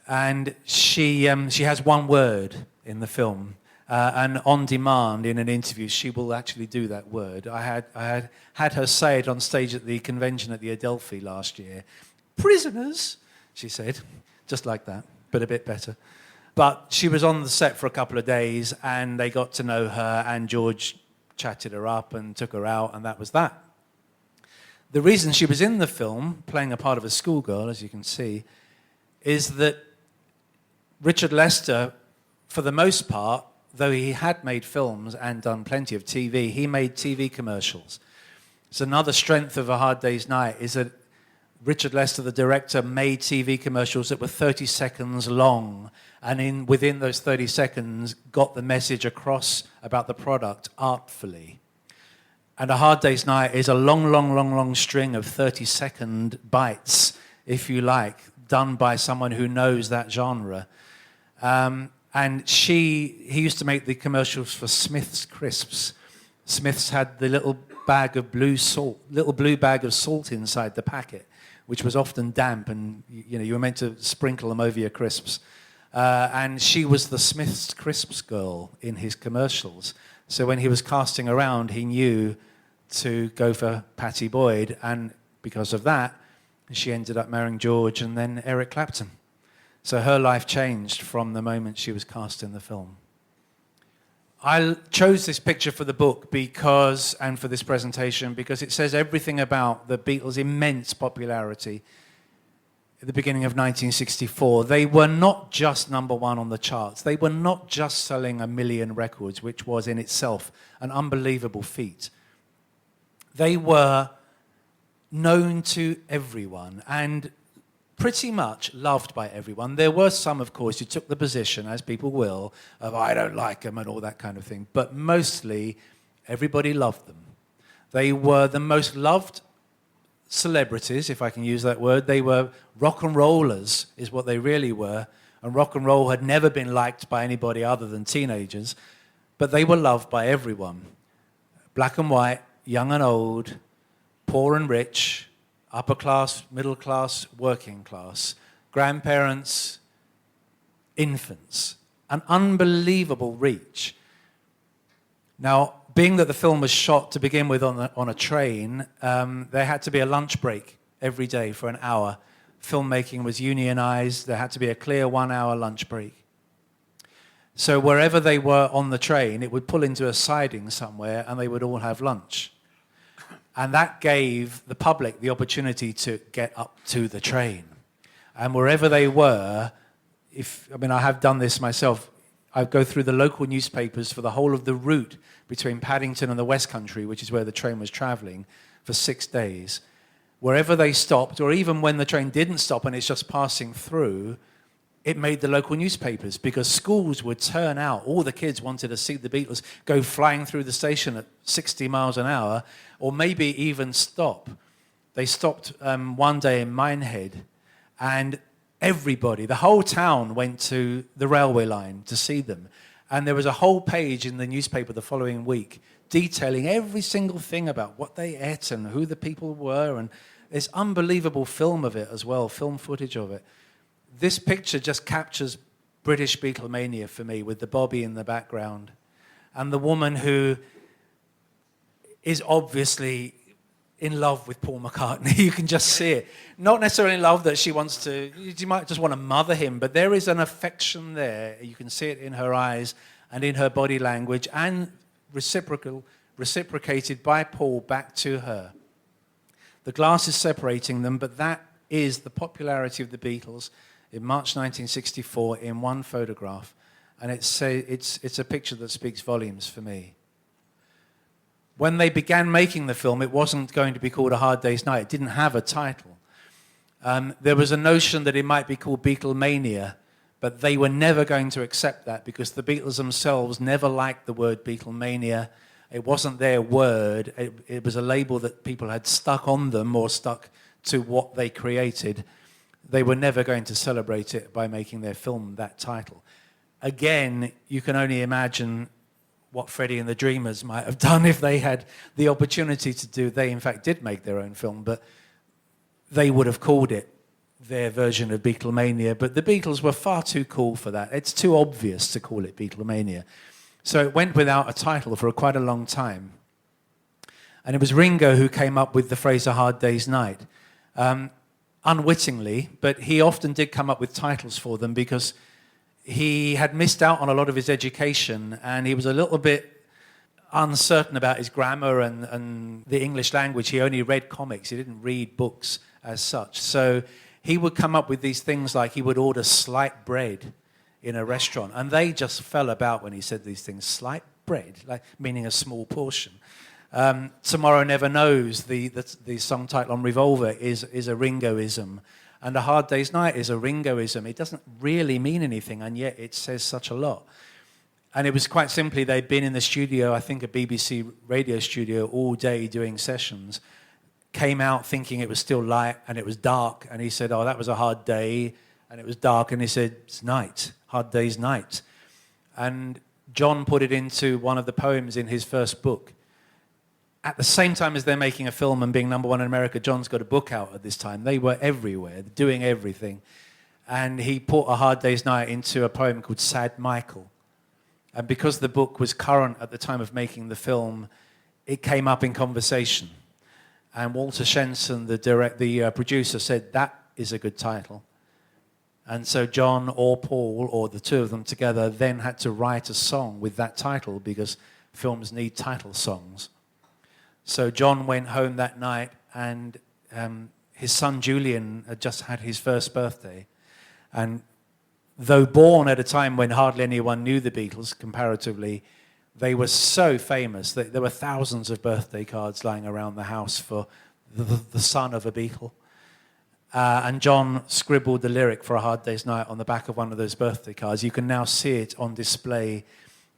And she has one word in the film. And on demand, in an interview, she will actually do that word. I had her say it on stage at the convention at the Adelphi last year. "Prisoners," she said, just like that, but a bit better. But she was on the set for a couple of days, and they got to know her, and George chatted her up and took her out, and that was that. The reason she was in the film, playing a part of a schoolgirl, as you can see, is that Richard Lester, for the most part, though he had made films and done plenty of TV, he made TV commercials. So another strength of A Hard Day's Night is that Richard Lester, the director, made TV commercials that were 30 seconds long, and within those 30 seconds got the message across about the product artfully. And A Hard Day's Night is a long string of 30-second bites, if you like, done by someone who knows that genre. And he used to make the commercials for Smith's Crisps. Smith's had the little blue bag of salt inside the packet, which was often damp, and you were meant to sprinkle them over your crisps. And she was the Smith's Crisps girl in his commercials. So when he was casting around, he knew to go for Pattie Boyd, and because of that, she ended up marrying George and then Eric Clapton. So her life changed from the moment she was cast in the film. I chose this picture for the book and for this presentation because it says everything about the Beatles' immense popularity at the beginning of 1964. They were not just number one on the charts. They were not just selling 1 million records, which was in itself an unbelievable feat. They were known to everyone and pretty much loved by everyone. There were some, of course, who took the position, as people will, of I don't like them and all that kind of thing. But mostly, everybody loved them. They were the most loved celebrities, if I can use that word. They were rock and rollers, is what they really were. And rock and roll had never been liked by anybody other than teenagers. But they were loved by everyone. Black and white, young and old, poor and rich, upper class, middle class, working class, grandparents, infants. An unbelievable reach. Now, being that the film was shot to begin with on a train, there had to be a lunch break every day for an hour. Filmmaking was unionized. There had to be a clear 1-hour lunch break. So wherever they were on the train, it would pull into a siding somewhere and they would all have lunch. And that gave the public the opportunity to get up to the train. And wherever they were, I have done this myself, I go through the local newspapers for the whole of the route between Paddington and the West Country, which is where the train was traveling, for 6 days. Wherever they stopped, or even when the train didn't stop and it's just passing through, it made the local newspapers because schools would turn out. All the kids wanted to see the Beatles go flying through the station at 60 miles an hour, or maybe even stop. They stopped one day in Minehead, and everybody, the whole town, went to the railway line to see them. And there was a whole page in the newspaper the following week detailing every single thing about what they ate and who the people were. And there's unbelievable film of it as well, film footage of it. This picture just captures British Beatlemania for me, with the Bobby in the background and the woman who is obviously in love with Paul McCartney. You can just see it. Not necessarily in love that she might just want to mother him, but there is an affection there. You can see it in her eyes and in her body language, and reciprocated by Paul back to her. The glass is separating them, but that is the popularity of the Beatles in March 1964 in one photograph, and it's a picture that speaks volumes for me. When they began making the film, it wasn't going to be called A Hard Day's Night. It didn't have a title. There was a notion that it might be called Beatlemania, but they were never going to accept that because the Beatles themselves never liked the word Beatlemania. It wasn't their word. It was a label that people had stuck on them or stuck to what they created. They were never going to celebrate it by making their film that title. Again, you can only imagine what Freddie and the Dreamers might have done if they had the opportunity to do. They, in fact, did make their own film, but they would have called it their version of Beatlemania. But the Beatles were far too cool for that. It's too obvious to call it Beatlemania. So it went without a title for quite a long time. And it was Ringo who came up with the phrase A Hard Day's Night. Unwittingly, but he often did come up with titles for them because he had missed out on a lot of his education and he was a little bit uncertain about his grammar and the English language. He only read comics. He didn't read books as such. So he would come up with these things like he would order slight bread in a restaurant, and they just fell about when he said these things. Slight bread, like meaning a small portion. Tomorrow Never Knows, the song title on Revolver, is a Ringoism. And A Hard Day's Night is a Ringoism. It doesn't really mean anything, and yet it says such a lot. And it was quite simply, they'd been in the studio, I think a BBC radio studio, all day doing sessions, came out thinking it was still light and it was dark. And he said, oh, that was a hard day. And it was dark. And he said, it's night. Hard day's night. And John put it into one of the poems in his first book. At the same time as they're making a film and being number one in America, John's got a book out at this time. They were everywhere, doing everything. And he put A Hard Day's Night into a poem called Sad Michael. And because the book was current at the time of making the film, it came up in conversation. And Walter Shenson, the producer, said, that is a good title. And so John or Paul, or the two of them together, then had to write a song with that title because films need title songs. So John went home that night, and his son Julian had just had his first birthday. And though born at a time when hardly anyone knew the Beatles, comparatively, they were so famous that there were thousands of birthday cards lying around the house for the son of a Beatle. And John scribbled the lyric for A Hard Day's Night on the back of one of those birthday cards. You can now see it on display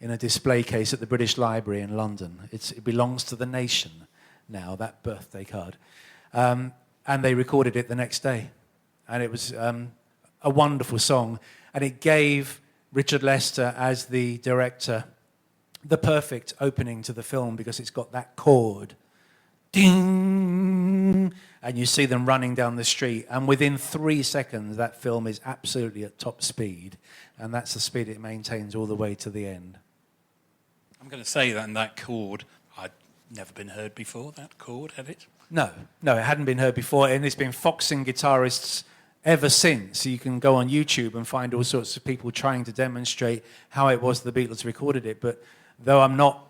in a display case at the British Library in London. It belongs to the nation now, that birthday card. And they recorded it the next day. And it was a wonderful song. And it gave Richard Lester, as the director, the perfect opening to the film because it's got that chord. Ding! And you see them running down the street. And within 3 seconds, that film is absolutely at top speed. And that's the speed it maintains all the way to the end. I'm going to say that chord, I'd never been heard before, that chord, had it? No, it hadn't been heard before. And it's been foxing guitarists ever since. You can go on YouTube and find all sorts of people trying to demonstrate how it was the Beatles recorded it. But though I'm not,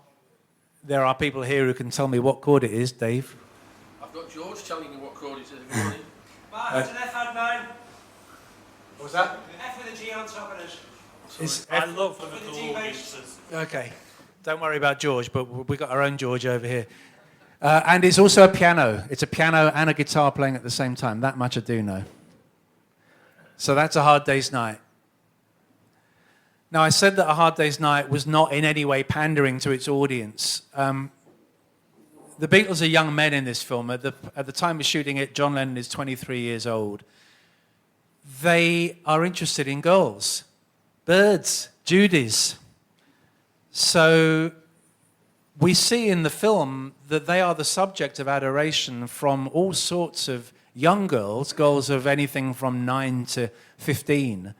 there are people here who can tell me what chord it is. Dave? I've got George telling you what chord it is. If you want it. Mark, it's an F add 9. What was that? An F with a G on top of it. It's I F- love them With at the the G bass. audiences. Okay. Don't worry about George, but we've got our own George over here. And it's also a piano. It's a piano and a guitar playing at the same time. That much I do know. So that's A Hard Day's Night. Now, I said that A Hard Day's Night was not in any way pandering to its audience. The Beatles are young men in this film. At the time of shooting it, John Lennon is 23 years old. They are interested in girls, birds, Judies. So we see in the film that they are the subject of adoration from all sorts of young girls of anything from 9 to 15.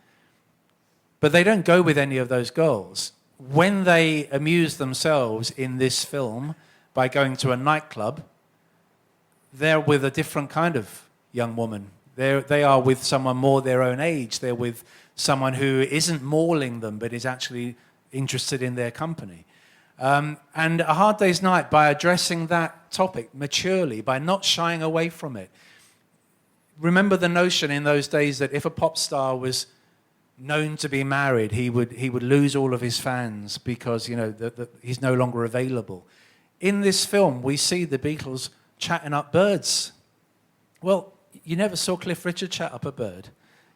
But they don't go with any of those girls. When they amuse themselves in this film by going to a nightclub, they're with a different kind of young woman. They are with someone more their own age. They're with someone who isn't mauling them, but is actually interested in their company. And A Hard Day's Night, by addressing that topic maturely, by not shying away from it. Remember the notion in those days that if a pop star was known to be married, he would lose all of his fans because he's no longer available. In this film, we see the Beatles chatting up birds. Well, you never saw Cliff Richard chat up a bird.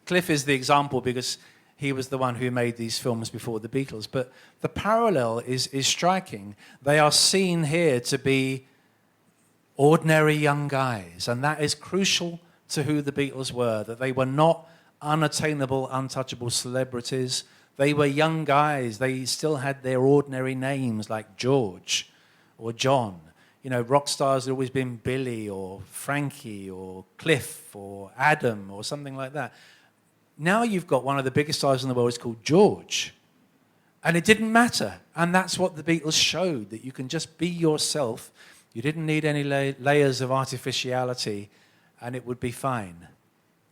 Cliff is the example because he was the one who made these films before the Beatles. But the parallel is striking. They are seen here to be ordinary young guys, and that is crucial to who the Beatles were, that they were not unattainable, untouchable celebrities. They were young guys. They still had their ordinary names like George or John. Rock stars had always been Billy or Frankie or Cliff or Adam or something like that. Now you've got one of the biggest stars in the world, it's called George. And it didn't matter. And that's what the Beatles showed, that you can just be yourself. You didn't need any layers of artificiality, and it would be fine.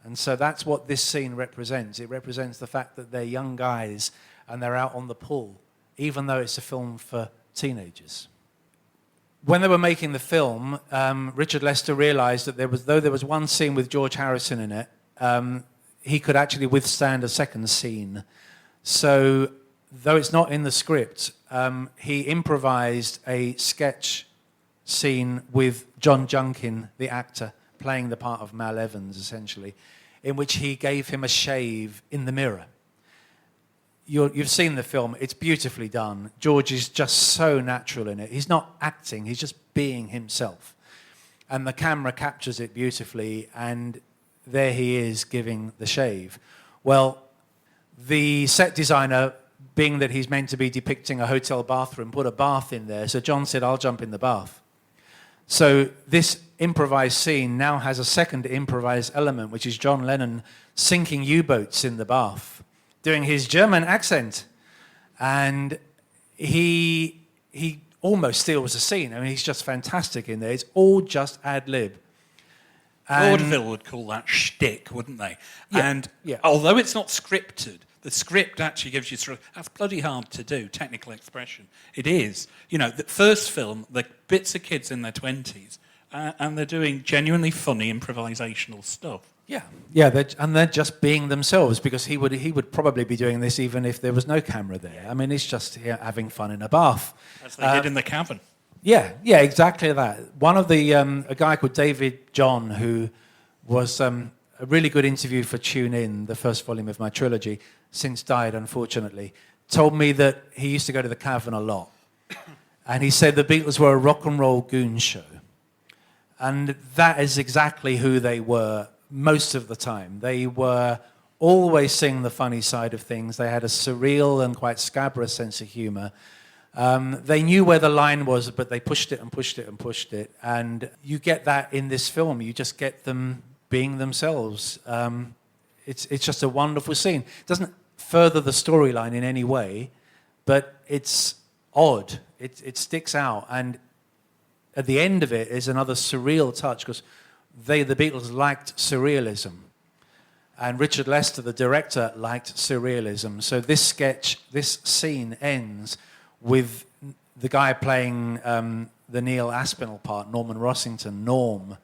And so that's what this scene represents. It represents the fact that they're young guys and they're out on the pull, even though it's a film for teenagers. When they were making the film, Richard Lester realized that though there was one scene with George Harrison in it, he could actually withstand a second scene. So, though it's not in the script, he improvised a sketch scene with John Junkin, the actor, playing the part of Mal Evans, essentially, in which he gave him a shave in the mirror. you've seen the film. It's beautifully done. George is just so natural in it. He's not acting. He's just being himself. And the camera captures it beautifully, and there he is giving the shave. Well, the set designer, being that he's meant to be depicting a hotel bathroom, put a bath in there. So John said, I'll jump in the bath. So this improvised scene now has a second improvised element, which is John Lennon sinking U-boats in the bath, doing his German accent. And he almost steals the scene. I mean, he's just fantastic in there. It's all just ad-lib. Vaudeville would call that shtick, wouldn't they? Yeah, And yeah. although it's not scripted, the script actually gives you sort of, that's bloody hard to do, technical expression. It is. You know, the first film, the bits of kids in their 20s, and they're doing genuinely funny improvisational stuff. Yeah, they're just being themselves, because he would probably be doing this even if there was no camera there. I mean, it's just having fun in a bath. As they did in the cavern. Yeah, exactly that. One of the a guy called David John, who was a really good interview for Tune In, the first volume of my trilogy, since died unfortunately, told me that he used to go to the cavern a lot, and he said the Beatles were a rock and roll goon show, and that is exactly who they were most of the time. They were always seeing the funny side of things. They had a surreal and quite scabrous sense of humour. They knew where the line was, but they pushed it and pushed it and pushed it. And you get that in this film. You just get them being themselves. It's just a wonderful scene. It doesn't further the storyline in any way, but it's odd. It sticks out. And at the end of it is another surreal touch, because the Beatles liked surrealism. And Richard Lester, the director, liked surrealism. So this scene ends with the guy playing the Neil Aspinall part, Norman Rossington, Norm,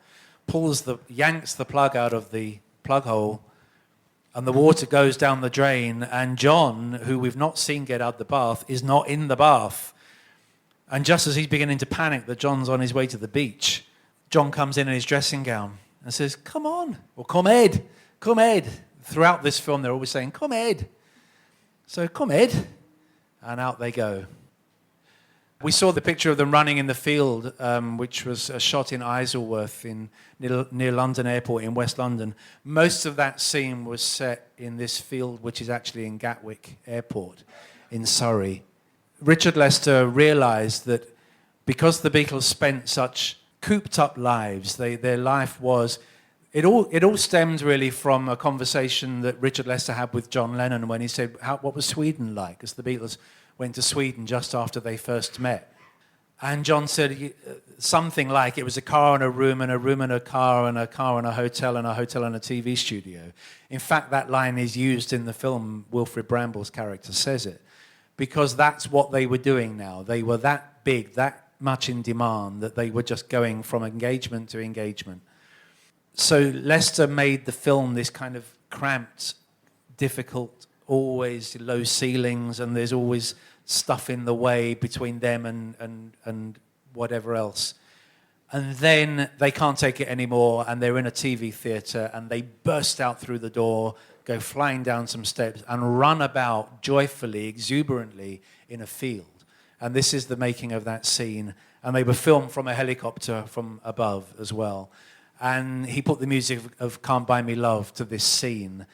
yanks the plug out of the plug hole, and the water goes down the drain, and John, who we've not seen get out the bath, is not in the bath. And just as he's beginning to panic that John's on his way to the beach, John comes in his dressing gown and says, come on, or come Ed. Throughout this film, they're always saying, come Ed. So, come Ed. And out they go. We saw the picture of them running in the field, which was a shot in Isleworth near London Airport in West London. Most of that scene was set in this field, which is actually in Gatwick Airport in Surrey. Richard Lester realised that because the Beatles spent such cooped-up lives, their life was... It all stemmed really from a conversation that Richard Lester had with John Lennon when he said, what was Sweden like? Because the Beatles went to Sweden just after they first met. And John said something like it was a car and a room and a room and a car and a car and a hotel and a hotel and a TV studio. In fact, that line is used in the film. Wilfrid Bramble's character says it, because that's what they were doing now. They were that big, that much in demand, that they were just going from engagement to engagement. So Lester made the film this kind of cramped, difficult, always low ceilings, and there's always stuff in the way between them and whatever else. And then they can't take it anymore, and they're in a TV theatre, and they burst out through the door, go flying down some steps, and run about joyfully, exuberantly in a field. And this is the making of that scene. And they were filmed from a helicopter from above as well. And he put the music of Can't Buy Me Love to this scene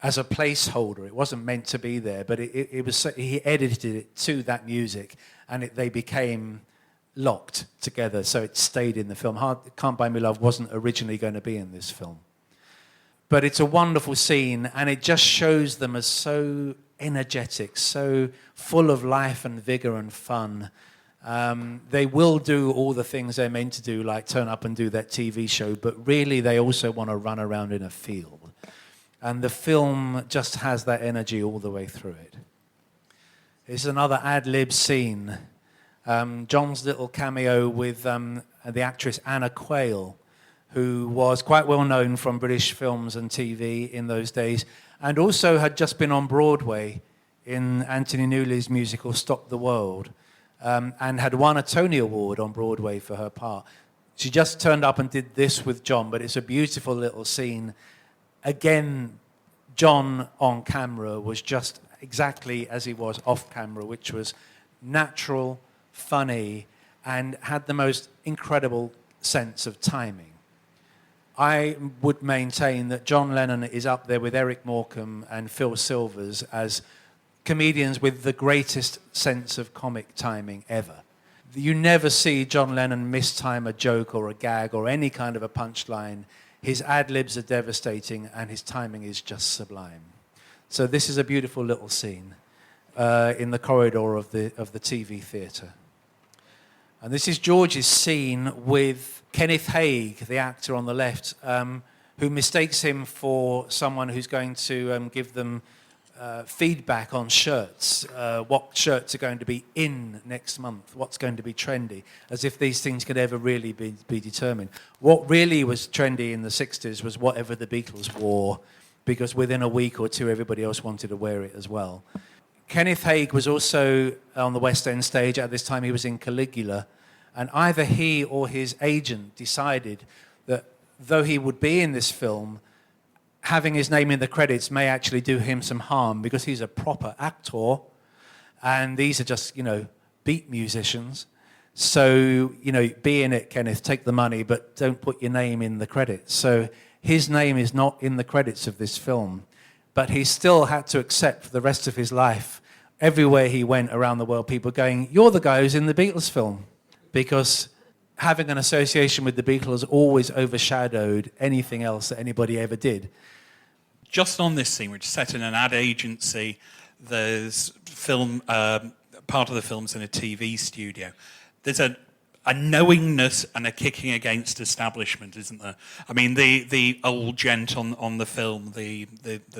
as a placeholder. It wasn't meant to be there, but it was. He edited it to that music, and they became locked together, so it stayed in the film. Can't Buy Me Love wasn't originally going to be in this film. But it's a wonderful scene, and it just shows them as so energetic, so full of life and vigor and fun. They will do all the things they're meant to do, like turn up and do that TV show, but really they also want to run around in a field. And the film just has that energy all the way through it. It's another ad-lib scene. John's little cameo with the actress Anna Quayle, who was quite well known from British films and TV in those days, and also had just been on Broadway in Anthony Newley's musical Stop the World, and had won a Tony Award on Broadway for her part. She just turned up and did this with John, but it's a beautiful little scene. Again, John on camera was just exactly as he was off camera, which was natural, funny, and had the most incredible sense of timing. I would maintain that John Lennon is up there with Eric Morecambe and Phil Silvers as comedians with the greatest sense of comic timing ever. You never see John Lennon mistime a joke or a gag or any kind of a punchline. His ad-libs are devastating and his timing is just sublime. So this is a beautiful little scene in the corridor of the TV theatre. And this is George's scene with Kenneth Haig, the actor on the left, who mistakes him for someone who's going to give them feedback on shirts, what shirts are going to be in next month, what's going to be trendy, as if these things could ever really be determined. What really was trendy in the 60s was whatever the Beatles wore, because within a week or two everybody else wanted to wear it as well. Kenneth Haig was also on the West End stage. At this time he was in Caligula, and either he or his agent decided that though he would be in this film, having his name in the credits may actually do him some harm, because he's a proper actor and these are just, beat musicians. So, be in it, Kenneth, take the money, but don't put your name in the credits. So his name is not in the credits of this film, but he still had to accept for the rest of his life, everywhere he went around the world, people going, "You're the guy who's in the Beatles film," because having an association with the Beatles always overshadowed anything else that anybody ever did. Just on this scene, which is set in an ad agency, there's film, part of the film's in a TV studio. There's a knowingness and a kicking against establishment, isn't there? I mean, the old gent on the film, the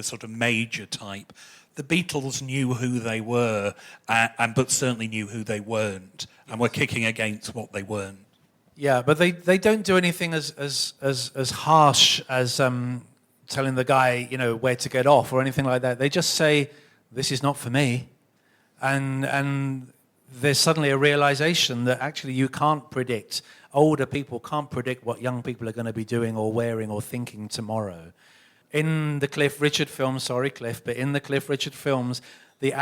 sort of major type, the Beatles knew who they were, but certainly knew who they weren't, and were kicking against what they weren't. Yeah, but they don't do anything as harsh as telling the guy, where to get off or anything like that. They just say, "This is not for me," and there's suddenly a realization that actually you can't predict. Older people can't predict what young people are going to be doing or wearing or thinking tomorrow. In the Cliff Richard films, sorry Cliff, but in the Cliff Richard films, the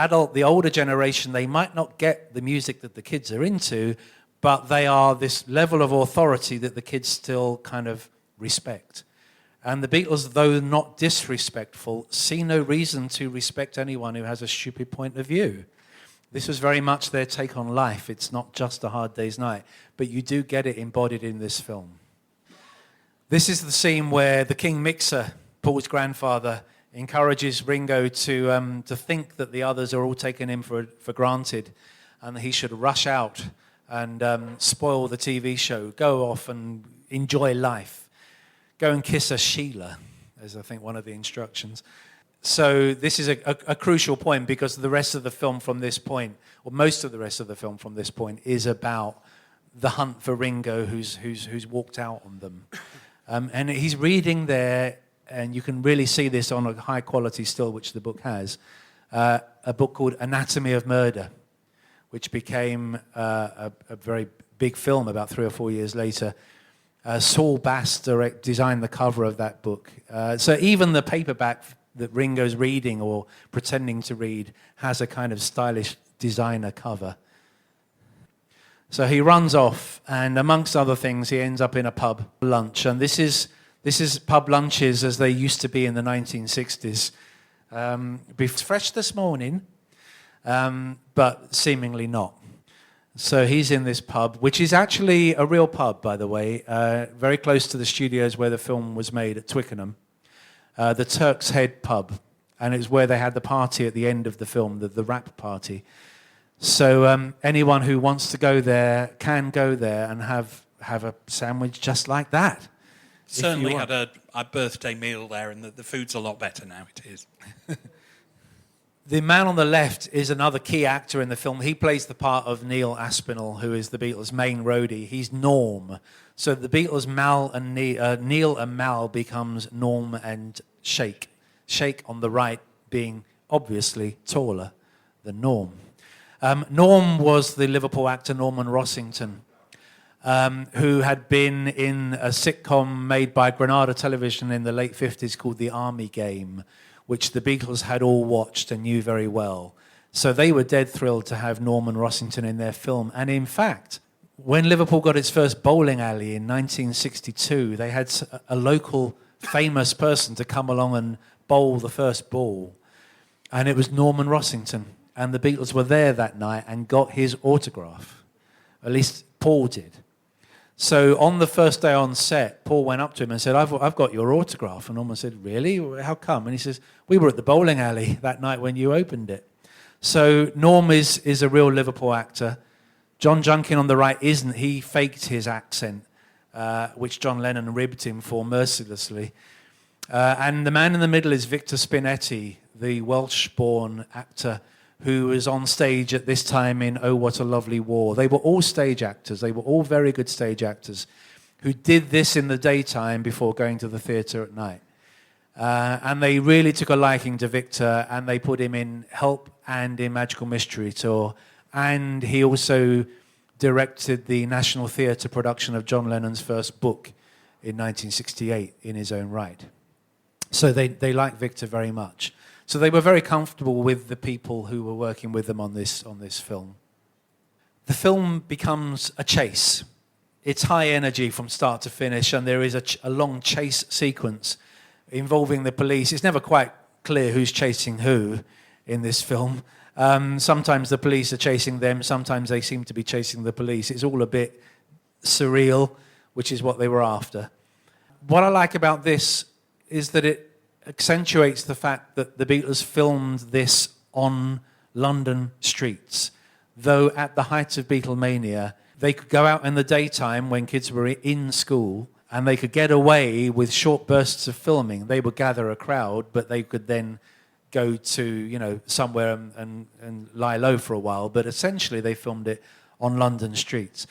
older generation, they might not get the music that the kids are into, but they are this level of authority that the kids still kind of respect. And the Beatles, though not disrespectful, see no reason to respect anyone who has a stupid point of view. This was very much their take on life. It's not just A Hard Day's Night, but you do get it embodied in this film. This is the scene where the King Mixer, Paul's grandfather, encourages Ringo to think that the others are all taking him for granted, and that he should rush out and spoil the TV show, go off and enjoy life. Go and kiss a Sheila, is I think one of the instructions. So this is a crucial point, because the rest of the film from this point, or most of the rest of the film from this point, is about the hunt for Ringo, who's walked out on them. And he's reading there, and you can really see this on a high quality still, which the book has, a book called Anatomy of Murder, which became a very big film about 3 or 4 years later. Saul Bass designed the cover of that book. So even the paperback that Ringo's reading or pretending to read has a kind of stylish designer cover. So he runs off, and amongst other things, he ends up in a pub lunch. And this is pub lunches as they used to be in the 1960s. Fresh this morning, but seemingly not. So he's in this pub, which is actually a real pub, by the way, very close to the studios where the film was made at Twickenham, the Turk's Head pub, and it's where they had the party at the end of the film, the rap party. So anyone who wants to go there can go there and have a sandwich just like that. Certainly had a birthday meal there, and the food's a lot better now, it is. The man on the left is another key actor in the film. He plays the part of Neil Aspinall, who is the Beatles' main roadie. He's Norm. So the Beatles, Neil and Mal becomes Norm and Shake. Shake on the right being obviously taller than Norm. Norm was the Liverpool actor Norman Rossington, who had been in a sitcom made by Granada Television in the late 50s called The Army Game, which the Beatles had all watched and knew very well. So they were dead thrilled to have Norman Rossington in their film. And in fact, when Liverpool got its first bowling alley in 1962, they had a local famous person to come along and bowl the first ball. And it was Norman Rossington. And the Beatles were there that night and got his autograph. At least Paul did. So on the first day on set, Paul went up to him and said, I've got your autograph. And Norman said, really? How come? And he says, we were at the bowling alley that night when you opened it. So Norm is a real Liverpool actor. John Junkin on the right isn't. He faked his accent, which John Lennon ribbed him for mercilessly. And the man in the middle is Victor Spinetti, the Welsh-born actor who was on stage at this time in Oh, What a Lovely War. They were all stage actors. They were all very good stage actors who did this in the daytime before going to the theatre at night. And they really took a liking to Victor, and they put him in Help and in Magical Mystery Tour. And he also directed the National Theatre production of John Lennon's first book in 1968 in his own right. So they liked Victor very much. So they were very comfortable with the people who were working with them on this film. The film becomes a chase. It's high energy from start to finish, and there is a long chase sequence involving the police. It's never quite clear who's chasing who in this film. Sometimes the police are chasing them, sometimes they seem to be chasing the police. It's all a bit surreal, which is what they were after. What I like about this is that it accentuates the fact that the Beatles filmed this on London streets. Though at the height of Beatlemania, they could go out in the daytime when kids were in school, and they could get away with short bursts of filming. They would gather a crowd, but they could then go to somewhere and lie low for a while. But essentially, they filmed it on London streets.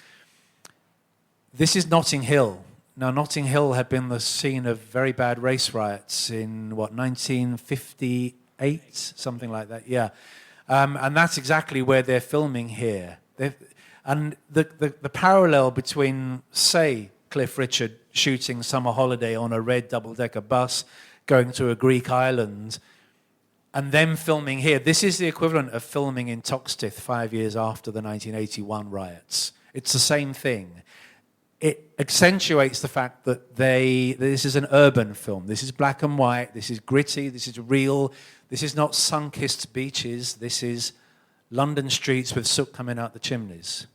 This is Notting Hill. Now, Notting Hill had been the scene of very bad race riots in, 1958? Something like that, yeah. And that's exactly where they're filming here. And the parallel between, say, Cliff Richard shooting Summer Holiday on a red double-decker bus, going to a Greek island, and them filming here. This is the equivalent of filming in Toxteth 5 years after the 1981 riots. It's the same thing. It accentuates the fact that this is an urban film. This is black and white. This is gritty. This is real. This is not sun-kissed beaches. This is London streets with soot coming out the chimneys.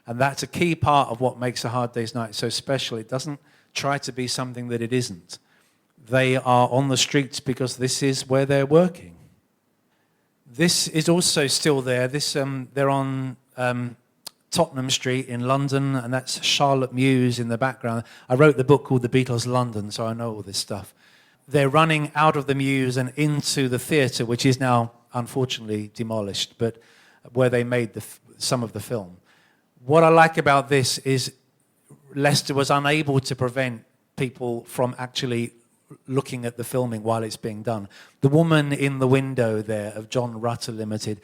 And that's a key part of what makes A Hard Day's Night so special. It doesn't try to be something that it isn't. They are on the streets because this is where they're working. This is also still there. They're on Tottenham Street in London, and that's Charlotte Mews in the background. I wrote the book called The Beatles London, so I know all this stuff. They're running out of the Mews and into the theatre, which is now unfortunately demolished, but where they made some of the film. What I like about this is Lester was unable to prevent people from actually looking at the filming while it's being done. The woman in the window there of John Rutter Limited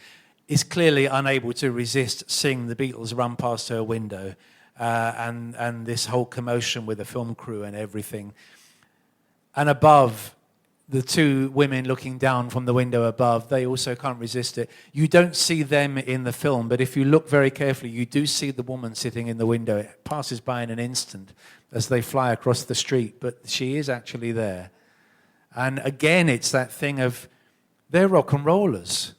is clearly unable to resist seeing the Beatles run past her window and this whole commotion with the film crew and everything. And above, the two women looking down from the window above, they also can't resist it. You don't see them in the film, but if you look very carefully, you do see the woman sitting in the window. It passes by in an instant as they fly across the street, but she is actually there. And again, it's that thing of, they're rock and rollers.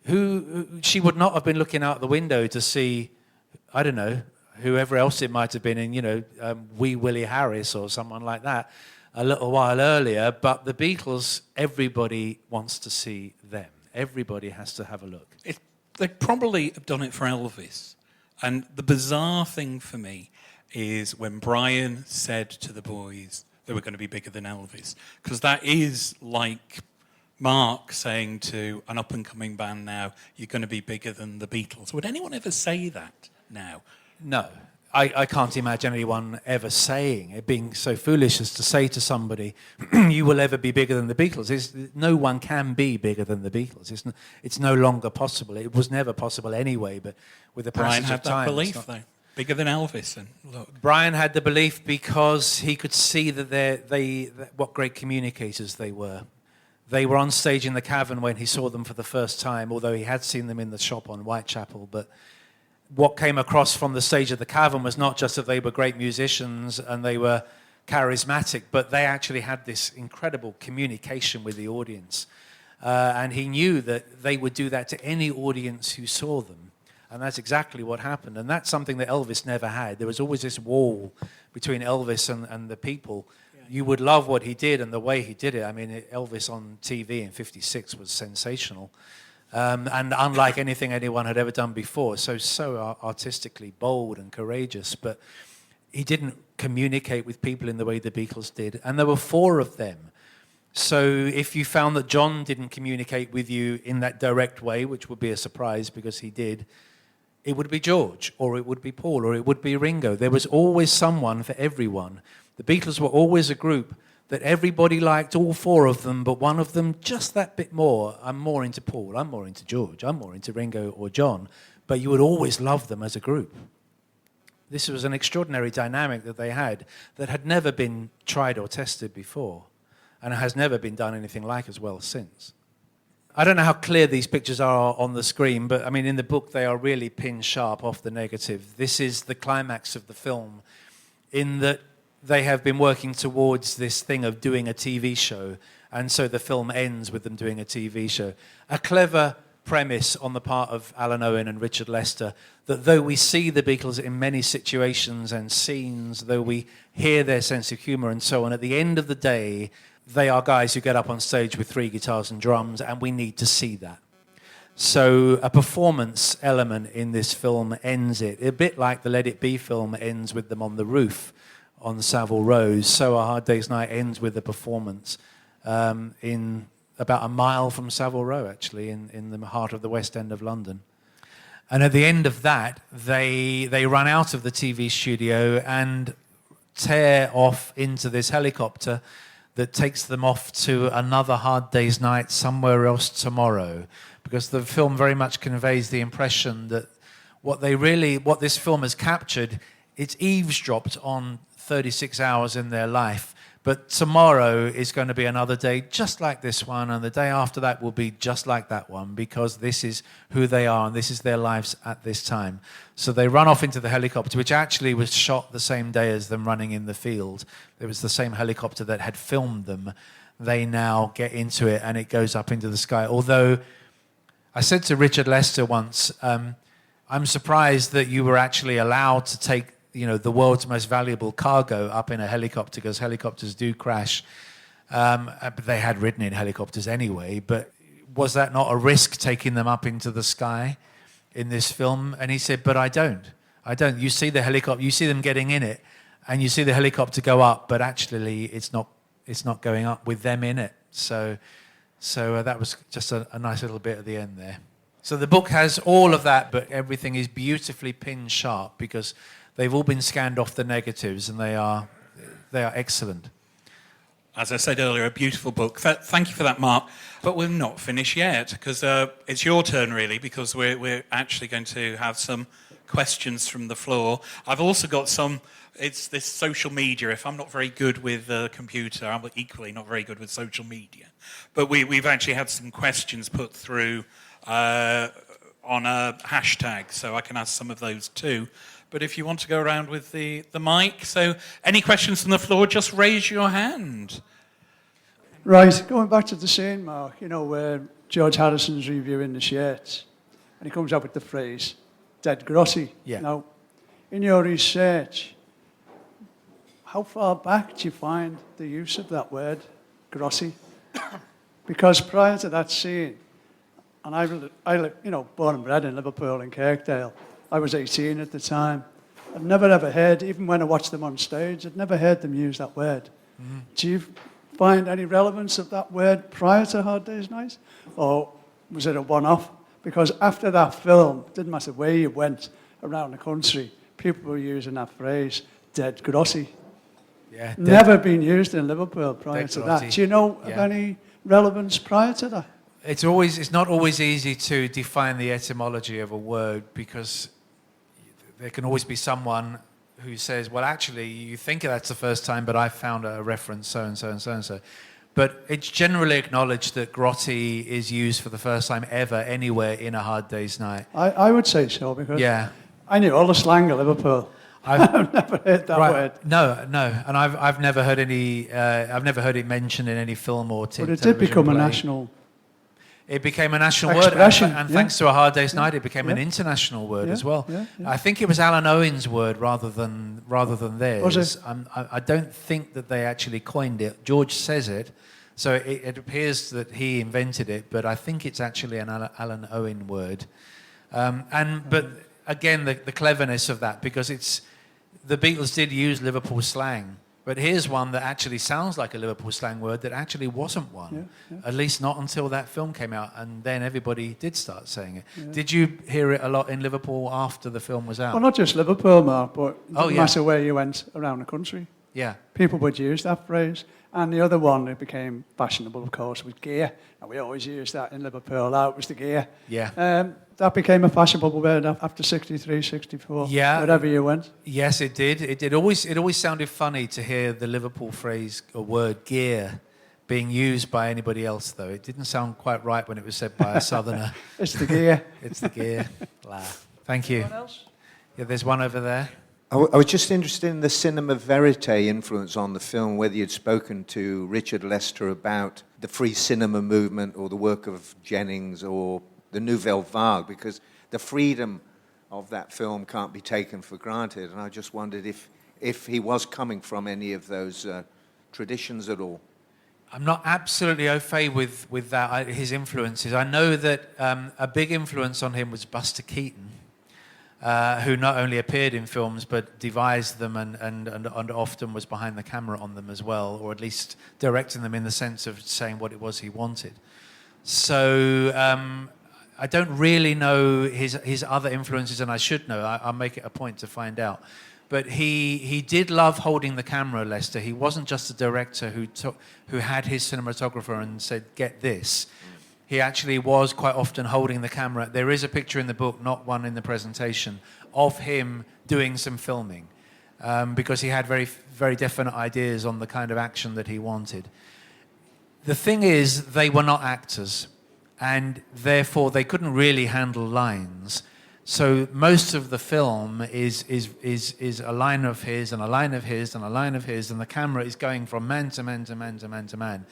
She would not have been looking out the window to see, I don't know, whoever else it might have been in, Wee Willie Harris or someone like that a little while earlier. But the Beatles, everybody wants to see them. Everybody has to have a look. They probably have done it for Elvis. And the bizarre thing for me is when Brian said to the boys they were going to be bigger than Elvis. Because that is like Mark saying to an up-and-coming band now, you're going to be bigger than the Beatles. Would anyone ever say that now? No. I can't imagine anyone ever saying it, being so foolish as to say to somebody, you will ever be bigger than the Beatles. No one can be bigger than the Beatles. It's no longer possible. It was never possible anyway, but with the passage of time... Brian had that belief, though. Bigger than Elvis. And look. Brian had the belief because he could see that what great communicators they were. They were on stage in the Cavern when he saw them for the first time, although he had seen them in the shop on Whitechapel. But what came across from the stage of the Cavern was not just that they were great musicians and they were charismatic, but they actually had this incredible communication with the audience. And he knew that they would do that to any audience who saw them. And that's exactly what happened. And that's something that Elvis never had. There was always this wall between Elvis and the people. You would love what he did and the way he did it. I mean, Elvis on TV in '56 was sensational. And unlike anything anyone had ever done before. So artistically bold and courageous. But he didn't communicate with people in the way the Beatles did. And there were 4 of them. So if you found that John didn't communicate with you in that direct way, which would be a surprise because he did, it would be George, or it would be Paul, or it would be Ringo. There was always someone for everyone. The Beatles were always a group that everybody liked, all 4 of them, but one of them just that bit more. I'm more into Paul, I'm more into George, I'm more into Ringo or John. But you would always love them as a group. This was an extraordinary dynamic that they had that had never been tried or tested before, and has never been done anything like as well since. I don't know how clear these pictures are on the screen, but I mean, in the book, they are really pin sharp off the negative. This is the climax of the film, in that they have been working towards this thing of doing a TV show, and so the film ends with them doing a TV show. A clever premise on the part of Alan Owen and Richard Lester, that though we see the Beatles in many situations and scenes, though we hear their sense of humour and so on, at the end of the day, they are guys who get up on stage with 3 guitars and drums, and we need to see that. So a performance element in this film ends it, a bit like the Let It Be film ends with them on the roof on Savile Row. So A Hard Day's Night ends with a performance in about a mile from Savile Row, actually, in the heart of the West End of London. And at the end of that, they run out of the TV studio and tear off into this helicopter that takes them off to another hard day's night somewhere else tomorrow. Because the film very much conveys the impression that what this film has captured, it's eavesdropped on 36 hours in their life. But tomorrow is going to be another day just like this one, and the day after that will be just like that one, because this is who they are and this is their lives at this time. So they run off into the helicopter, which actually was shot the same day as them running in the field. It was the same helicopter that had filmed them. They now get into it and it goes up into the sky. Although I said to Richard Lester once, I'm surprised that you were actually allowed to take the world's most valuable cargo up in a helicopter, because helicopters do crash. But they had ridden in helicopters anyway. But was that not a risk, taking them up into the sky in this film? And he said, but I don't. You see the helicopter, you see them getting in it, and you see the helicopter go up, but actually it's not going up with them in it. So that was just a nice little bit at the end there. So the book has all of that, but everything is beautifully pin sharp, because they've all been scanned off the negatives, and they are excellent. As I said earlier, a beautiful book. Thank you for that, Mark. But we're not finished yet, because it's your turn, really, because we're actually going to have some questions from the floor. I've also got it's this social media. If I'm not very good with the computer, I'm equally not very good with social media. But we've actually had some questions put through on a hashtag, so I can ask some of those too. But if you want to go around with the mic, so any questions from the floor, just raise your hand. Right, going back to the scene, Mark, where George Harrison's reviewing the shirts, and he comes up with the phrase, dead grotty. Yeah. Now, in your research, how far back do you find the use of that word, grotty? Because prior to that scene, and I born and bred in Liverpool in Kirkdale, I was 18 at the time. I'd never ever heard, even when I watched them on stage, I'd never heard them use that word. Mm-hmm. Do you find any relevance of that word prior to Hard Day's Night? Or was it a one-off? Because after that film, it didn't matter where you went around the country, people were using that phrase, dead grotty. Yeah, never been used in Liverpool prior to that. Do you know of Yeah. any relevance prior to that? It's not always easy to define the etymology of a word, because there can always be someone who says, well, actually, you think that's the first time, but I found a reference so-and-so and so-and-so. But it's generally acknowledged that grotty is used for the first time ever anywhere in A Hard Day's Night. I would say so, because Yeah. I knew all the slang of Liverpool. I've never heard that word. No, and I've never heard any. I've never heard it mentioned in any film or But it did become a national. It became a national word, Expression, and yeah. thanks to A Hard Day's Night, it became an Yeah. international word Yeah, as well. yeah, yeah. I think it was Alan Owen's word rather than theirs. Was it? I don't think that they actually coined it. George says it, so it appears that he invented it, but I think it's actually an Alan Owen word. But again, the cleverness of that, because the Beatles did use Liverpool slang. But here's one that actually sounds like a Liverpool slang word that actually wasn't one, at least not until that film came out, and then everybody did start saying it. Yeah. Did you hear it a lot in Liverpool after the film was out? Well, not just Liverpool, Mark, but it doesn't yeah. matter where you went around the country. Yeah. People would use that phrase. And the other one that became fashionable, of course, was gear. And we always used that in Liverpool. That was the gear. Yeah. That became a fashionable word after 63, 64, Yeah. wherever you went. Yes, it did. It did. It always sounded funny to hear the Liverpool phrase or word gear being used by anybody else, though. It didn't sound quite right when it was said by a southerner. It's the gear. It's the gear. Blah. Thank you. Anyone else? Yeah, there's one over there. I was just interested in the cinema verite influence on the film, whether you'd spoken to Richard Lester about the free cinema movement or the work of Jennings or the Nouvelle Vague, because the freedom of that film can't be taken for granted. And I just wondered if he was coming from any of those traditions at all. I'm not absolutely au fait with that, his influences. I know that a big influence on him was Buster Keaton, who not only appeared in films but devised them and often was behind the camera on them as well, or at least directing them in the sense of saying what it was he wanted. So I don't really know his other influences, and I should know. I'll make it a point to find out. But he did love holding the camera, Lester. He wasn't just a director who had his cinematographer and said, get this. He actually was quite often holding the camera. There is a picture in the book, not one in the presentation, of him doing some filming because he had very, very definite ideas on the kind of action that he wanted. The thing is, they were not actors, and therefore they couldn't really handle lines. So most of the film is a line of his and a line of his and a line of his, and the camera is going from man to man to man to man to man.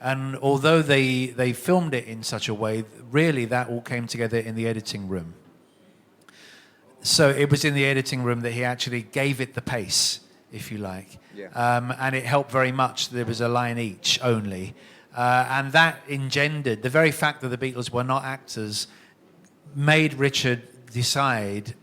And although they filmed it in such a way, really that all came together in the editing room. So it was in the editing room that he actually gave it the pace, if you like. Yeah. And it helped very much. There was a line each only. And that engendered, the very fact that the Beatles were not actors made Richard decide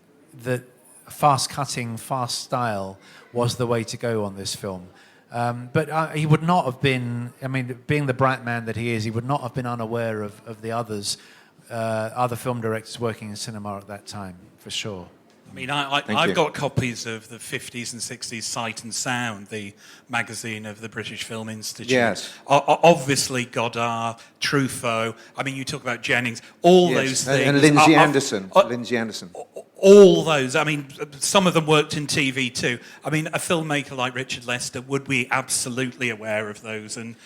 that fast-cutting, fast style was the way to go on this film. But he would not have been, I mean, being the bright man that he is, he would not have been unaware of the other film directors working in cinema at that time, for sure. I mean, I've got copies of the 50s and 60s Sight and Sound, the magazine of the British Film Institute. Yes. Obviously, Godard, Truffaut. I mean, you talk about Jennings. All those things. And Lindsay Anderson. Lindsay Anderson. All those. I mean, some of them worked in TV too. I mean, a filmmaker like Richard Lester would be absolutely aware of those and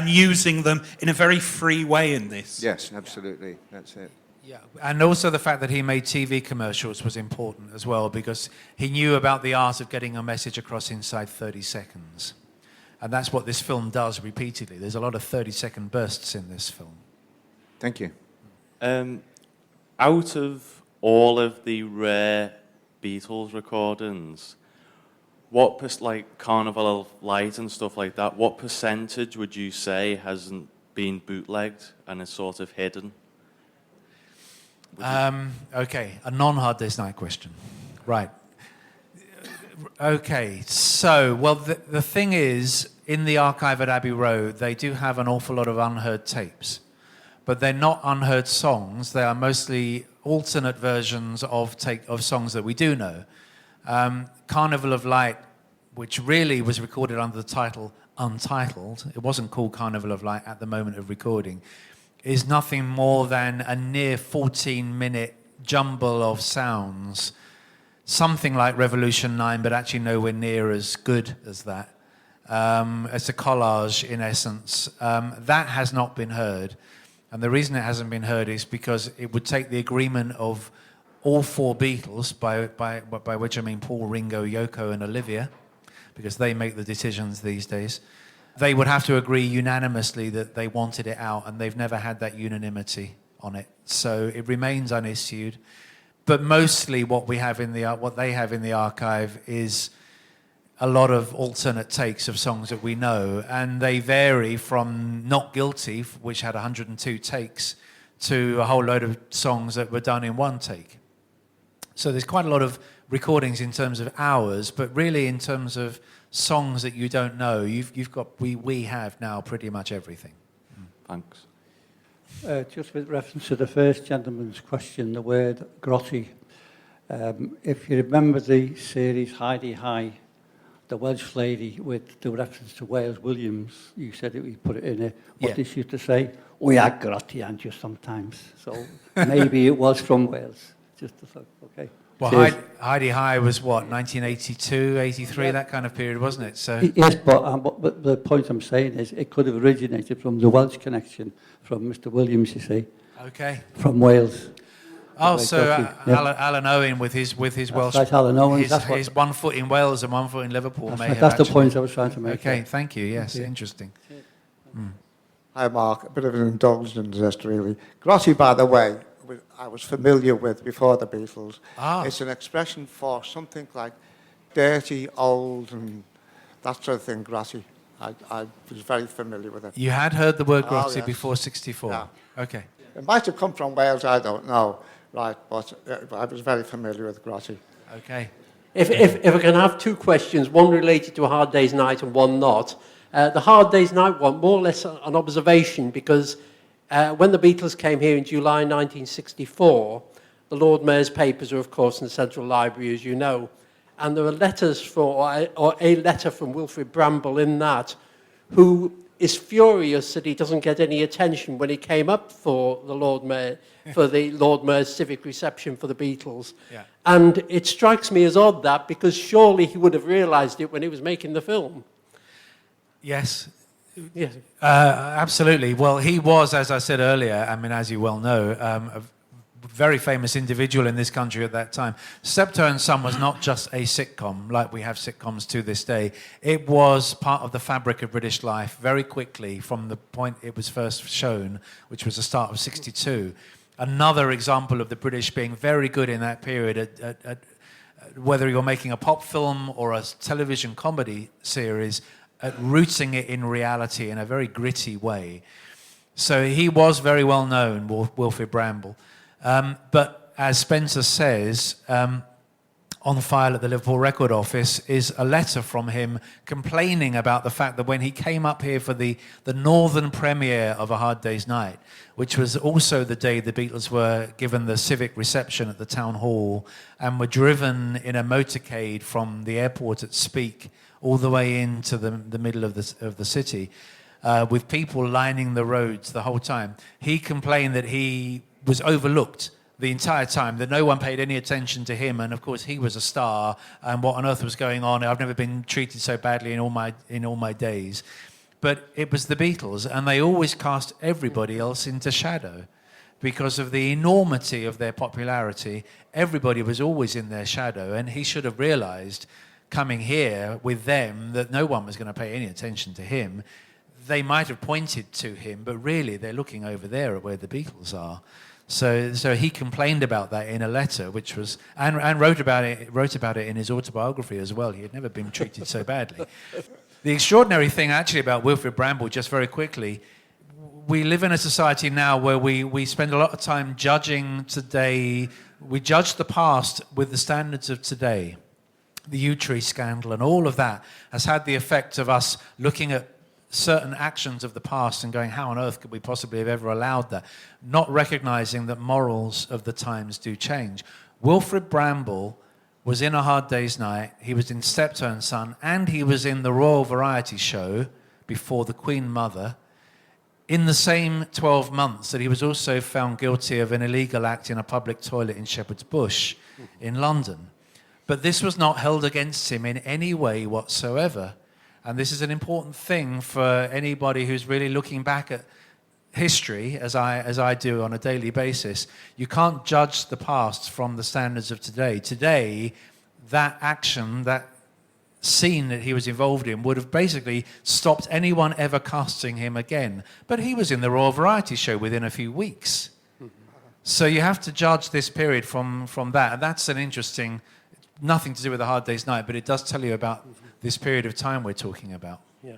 using them in a very free way in this. Yes, absolutely. That's it. Yeah, and also the fact that he made TV commercials was important as well, because he knew about the art of getting a message across inside 30 seconds. And that's what this film does repeatedly. There's a lot of 30-second bursts in this film. Thank you. Out of all of the rare Beatles recordings, what, like Carnival of Light and stuff like that, what percentage would you say hasn't been bootlegged and is sort of hidden? Okay, a non-Hard Day's Night question. Right. Okay, so, well, the thing is, in the archive at Abbey Road, they do have an awful lot of unheard tapes. But they're not unheard songs. They are mostly alternate versions of songs that we do know. Carnival of Light, which really was recorded under the title Untitled, it wasn't called Carnival of Light at the moment of recording, is nothing more than a near 14-minute jumble of sounds, something like Revolution 9, but actually nowhere near as good as that. It's a collage, in essence. That has not been heard. And the reason it hasn't been heard is because it would take the agreement of all four Beatles, by which I mean Paul, Ringo, Yoko, and Olivia, because they make the decisions these days. They would have to agree unanimously that they wanted it out, and they've never had that unanimity on it. So it remains unissued. But mostly what they have in the archive is a lot of alternate takes of songs that we know, and they vary from Not Guilty, which had 102 takes, to a whole load of songs that were done in one take. So there's quite a lot of recordings in terms of hours, but really in terms of songs that you don't know, we have now pretty much everything. Thanks. Just with reference to the first gentleman's question, the word grotty. If you remember the series Heidi High, the Welsh lady with the reference to Wales Williams, you said that we put it in there. What did she used to say? We are grotty, aren't you, sometimes? So maybe it was from Wales. Just a thought, okay. Well, Heidi High was what, 1982, 83, that kind of period, wasn't it? So yes, but the point I'm saying is it could have originated from the Welsh connection from Mr. Williams, you see. Okay. From Wales. Oh, so Alan Owen with his Welsh, right, Alan Owen, his 1 foot in Wales and 1 foot in Liverpool. That's the point I was trying to make. Okay, thank you. Yes, interesting. Hi, Mark. A bit of an indulgence just really. Grotty, by the way, I was familiar with before the Beatles. It's an expression for something like dirty, old, and that sort of thing, grotty. I was very familiar with it. You had heard the word grotty before 64? Yeah. Okay. It might have come from Wales, I don't know, right, but I was very familiar with grotty. Okay. If I can have two questions, one related to A Hard Day's Night and one not. The Hard Day's Night one, more or less an observation, because when the Beatles came here in July 1964, the Lord Mayor's papers are, of course, in the Central Library, as you know, and there are letters or a letter from Wilfrid Bramble in that, who is furious that he doesn't get any attention when he came up for the Lord Mayor, for the Lord Mayor's civic reception for the Beatles. Yeah. And it strikes me as odd that, because surely he would have realised it when he was making the film. Yes. Yes. Absolutely. Well, he was, as I said earlier, I mean, as you well know, a very famous individual in this country at that time. Steptoe and Son was not just a sitcom, like we have sitcoms to this day. It was part of the fabric of British life very quickly from the point it was first shown, which was the start of 62. Another example of the British being very good in that period at whether you're making a pop film or a television comedy series, at rooting it in reality in a very gritty way. So he was very well known, Wilfrid Bramble. But as Spencer says, on file at the Liverpool Record Office is a letter from him complaining about the fact that when he came up here for the northern premiere of A Hard Day's Night, which was also the day the Beatles were given the civic reception at the town hall and were driven in a motorcade from the airport at Speke all the way into the middle of the city, with people lining the roads the whole time. He complained that he was overlooked the entire time, that no one paid any attention to him, and of course he was a star, and what on earth was going on? I've never been treated so badly in all my days. But it was the Beatles, and they always cast everybody else into shadow. Because of the enormity of their popularity, everybody was always in their shadow, and he should have realized, coming here with them, that no one was going to pay any attention to him. They might have pointed to him, but really they're looking over there at where the Beatles are. So he complained about that in a letter, which was and wrote about it in his autobiography as well. He had never been treated so badly. The extraordinary thing actually about Wilfrid Bramble, just very quickly, we live in a society now where we spend a lot of time judging today. We judge the past with the standards of today. The U-Tree scandal and all of that has had the effect of us looking at certain actions of the past and going, how on earth could we possibly have ever allowed that? Not recognizing that morals of the times do change. Wilfrid Bramble was in A Hard Day's Night, he was in Steptoe and Son, and he was in the Royal Variety Show before the Queen Mother in the same 12 months that he was also found guilty of an illegal act in a public toilet in Shepherd's Bush in London. But this was not held against him in any way whatsoever. And this is an important thing for anybody who's really looking back at history, as I do on a daily basis. You can't judge the past from the standards of today. Today, that action, that scene that he was involved in would have basically stopped anyone ever casting him again. But he was in the Royal Variety Show within a few weeks. So you have to judge this period from that. And that's an interesting, nothing to do with A Hard Day's Night, but it does tell you about this period of time we're talking about. Yeah.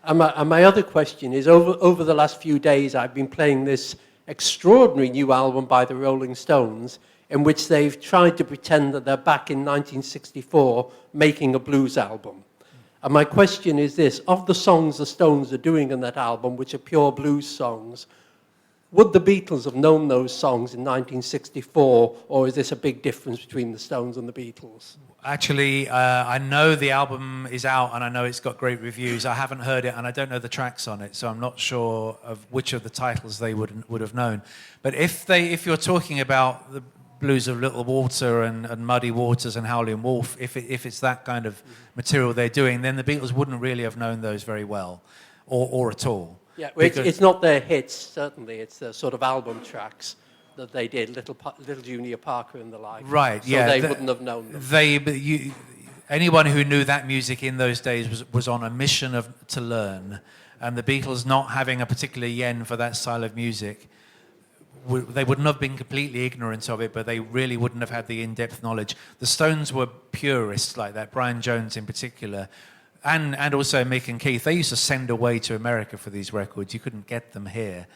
And my other question is, over the last few days, I've been playing this extraordinary new album by the Rolling Stones, in which they've tried to pretend that they're back in 1964 making a blues album. And my question is this: of the songs the Stones are doing in that album, which are pure blues songs, would the Beatles have known those songs in 1964, or is this a big difference between the Stones and the Beatles? Actually, I know the album is out and I know it's got great reviews. I haven't heard it and I don't know the tracks on it, so I'm not sure of which of the titles they would have known. But if you're talking about the Blues of Little Walter and Muddy Waters and Howlin' Wolf, if it's that kind of material they're doing, then the Beatles wouldn't really have known those very well, or at all. Yeah, well, it's not their hits, certainly. It's the sort of album tracks that they did, Little Junior Parker and the like. Right, so yeah. they wouldn't have known them. Anyone who knew that music in those days was on a mission to learn. And the Beatles not having a particular yen for that style of music, they wouldn't have been completely ignorant of it, but they really wouldn't have had the in-depth knowledge. The Stones were purists like that, Brian Jones in particular, and also Mick and Keith. They used to send away to America for these records. You couldn't get them here.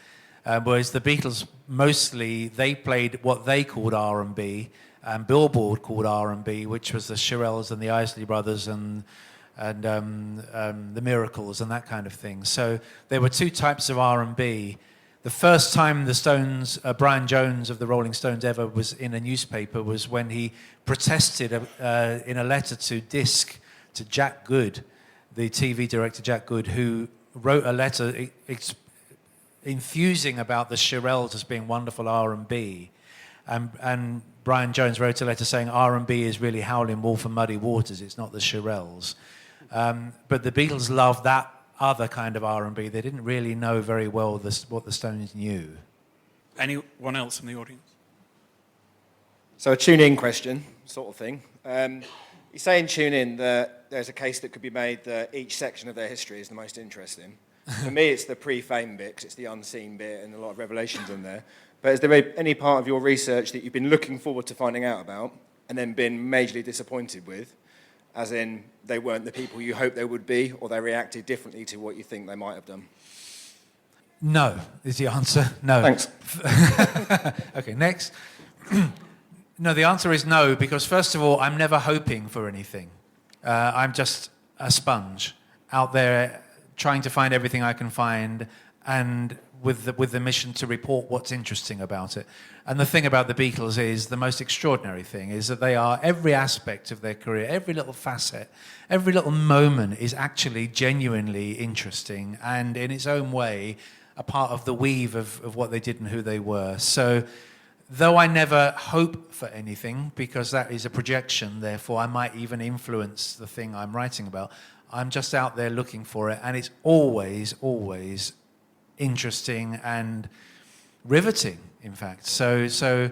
Whereas the Beatles, mostly, they played what they called R&B, and Billboard called R&B, which was the Shirelles and the Isley Brothers and the Miracles and that kind of thing. So there were two types of R&B. The first time the Stones, Brian Jones of the Rolling Stones ever was in a newspaper was when he protested in a letter to Disc to Jack Good, the TV director Jack Good, who wrote a letter enthusing about the Shirelles as being wonderful R&B. And Brian Jones wrote a letter saying R&B is really Howlin' Wolf and Muddy Waters, it's not the Shirelles. But the Beatles loved that other kind of R&B. They didn't really know very well what the Stones knew. Anyone else in the audience? So a tune-in question, sort of thing. You say in tune-in that there's a case that could be made that each section of their history is the most interesting. For me, it's the pre-fame bit, 'cause it's the unseen bit and a lot of revelations in there. But is there any part of your research that you've been looking forward to finding out about and then been majorly disappointed with? As in, they weren't the people you hoped they would be, or they reacted differently to what you think they might have done? No, is the answer. No. Thanks. Okay, next. No, the answer is no, because first of all, I'm never hoping for anything. I'm just a sponge out there trying to find everything I can find, and with the mission to report what's interesting about it. And the thing about the Beatles is, the most extraordinary thing is that they are, every aspect of their career, every little facet, every little moment is actually genuinely interesting and in its own way a part of the weave of what they did and who they were. So though I never hope for anything, because that is a projection, therefore I might even influence the thing I'm writing about, I'm just out there looking for it, and it's always, always interesting and riveting, in fact. So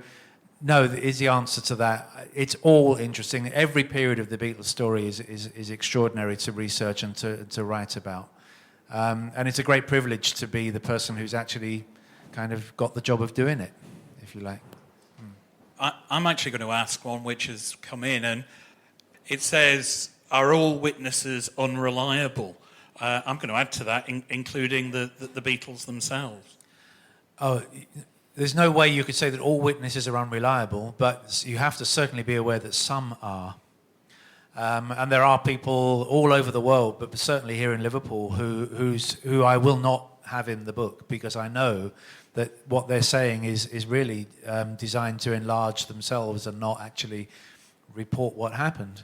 no is the answer to that. It's all interesting. Every period of the Beatles story is extraordinary to research and to write about. And it's a great privilege to be the person who's actually kind of got the job of doing it, if you like. I'm actually going to ask one which has come in, and it says, are all witnesses unreliable? I'm going to add to that, including the Beatles themselves. Oh, there's no way you could say that all witnesses are unreliable, but you have to certainly be aware that some are. And there are people all over the world, but certainly here in Liverpool, who I will not have in the book, because I know that what they're saying is really designed to enlarge themselves and not actually report what happened.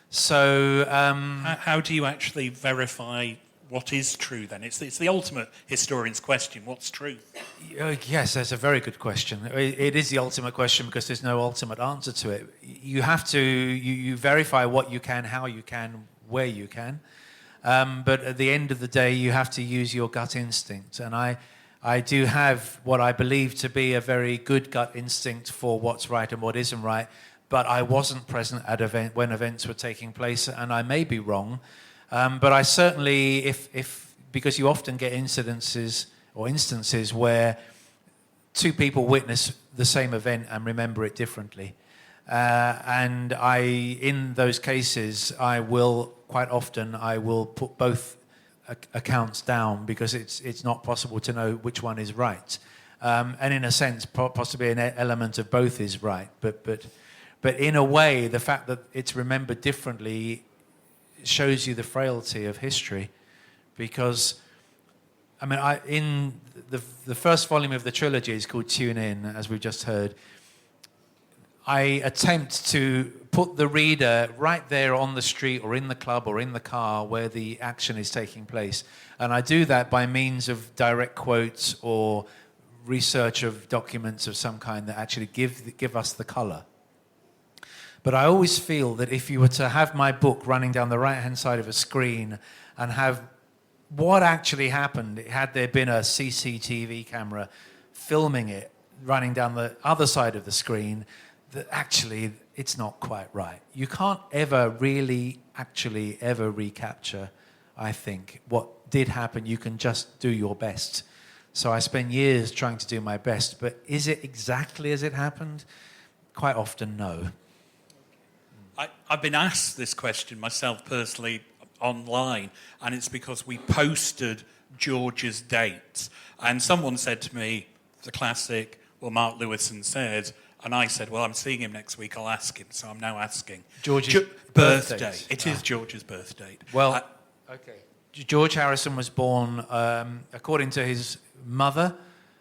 So how do you actually verify what is true then? It's the ultimate historian's question. What's truth? Yes, that's a very good question. It is the ultimate question because there's no ultimate answer to it. You have to you verify what you can, how you can, where you can. But at the end of the day, you have to use your gut instinct. And I do have what I believe to be a very good gut instinct for what's right and what isn't right. But I wasn't present at when events were taking place, and I may be wrong. But I certainly, because you often get instances where two people witness the same event and remember it differently. And in those cases, quite often I will put both accounts down because it's not possible to know which one is right. And in a sense, possibly an element of both is right. But in a way, the fact that it's remembered differently shows you the frailty of history. Because, I mean, in the first volume of the trilogy is called Tune In, as we've just heard. I attempt to put the reader right there on the street or in the club or in the car where the action is taking place. And I do that by means of direct quotes or research of documents of some kind that actually give us the colour. But I always feel that if you were to have my book running down the right-hand side of a screen and have what actually happened, had there been a CCTV camera filming it running down the other side of the screen, that actually it's not quite right. You can't ever really actually ever recapture, I think, what did happen. You can just do your best. So I spend years trying to do my best, but is it exactly as it happened? Quite often, no. I've been asked this question myself personally online, and it's because we posted George's dates. And someone said to me, the classic, well, Mark Lewisohn said, and I said, well, I'm seeing him next week, I'll ask him. So I'm now asking. George's birthday. It is George's birthday. Well, okay. George Harrison was born, according to his mother,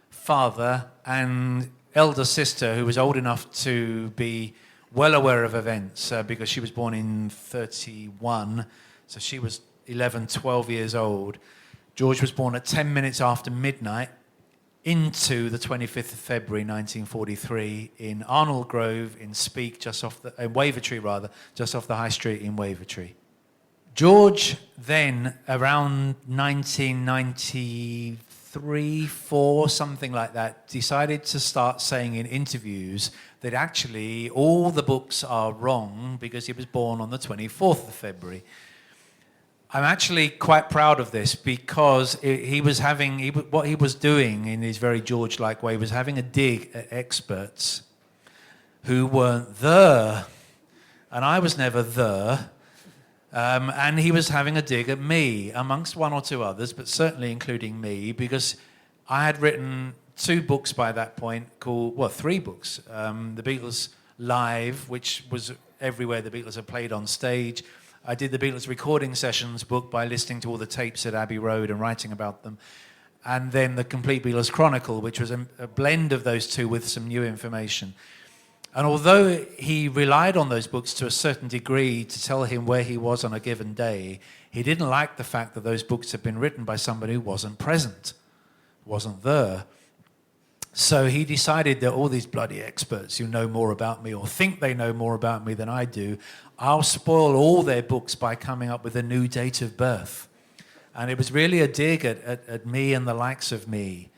father, and elder sister, who was old enough to be well aware of events because she was born in 31, so she was 11, 12 years old. George was born at 10 minutes after midnight into the 25th of February 1943 in Arnold Grove in Speke, Wavertree rather, just off the High Street in Wavertree. George then, around 1993, 4, something like that, decided to start saying in interviews that actually all the books are wrong because he was born on the 24th of February. I'm actually quite proud of this because what he was doing in his very George-like way was having a dig at experts who weren't there. And I was never there. And he was having a dig at me, amongst one or two others, but certainly including me, because I had written 2 books by that point called, 3 books. The Beatles Live, which was everywhere the Beatles had played on stage. I did the Beatles Recording Sessions book by listening to all the tapes at Abbey Road and writing about them. And then the Complete Beatles Chronicle, which was a blend of those 2 with some new information. And although he relied on those books to a certain degree to tell him where he was on a given day, he didn't like the fact that those books had been written by somebody who wasn't present, wasn't there. So he decided that all these bloody experts who know more about me or think they know more about me than I do, I'll spoil all their books by coming up with a new date of birth. And it was really a dig at me and the likes of me.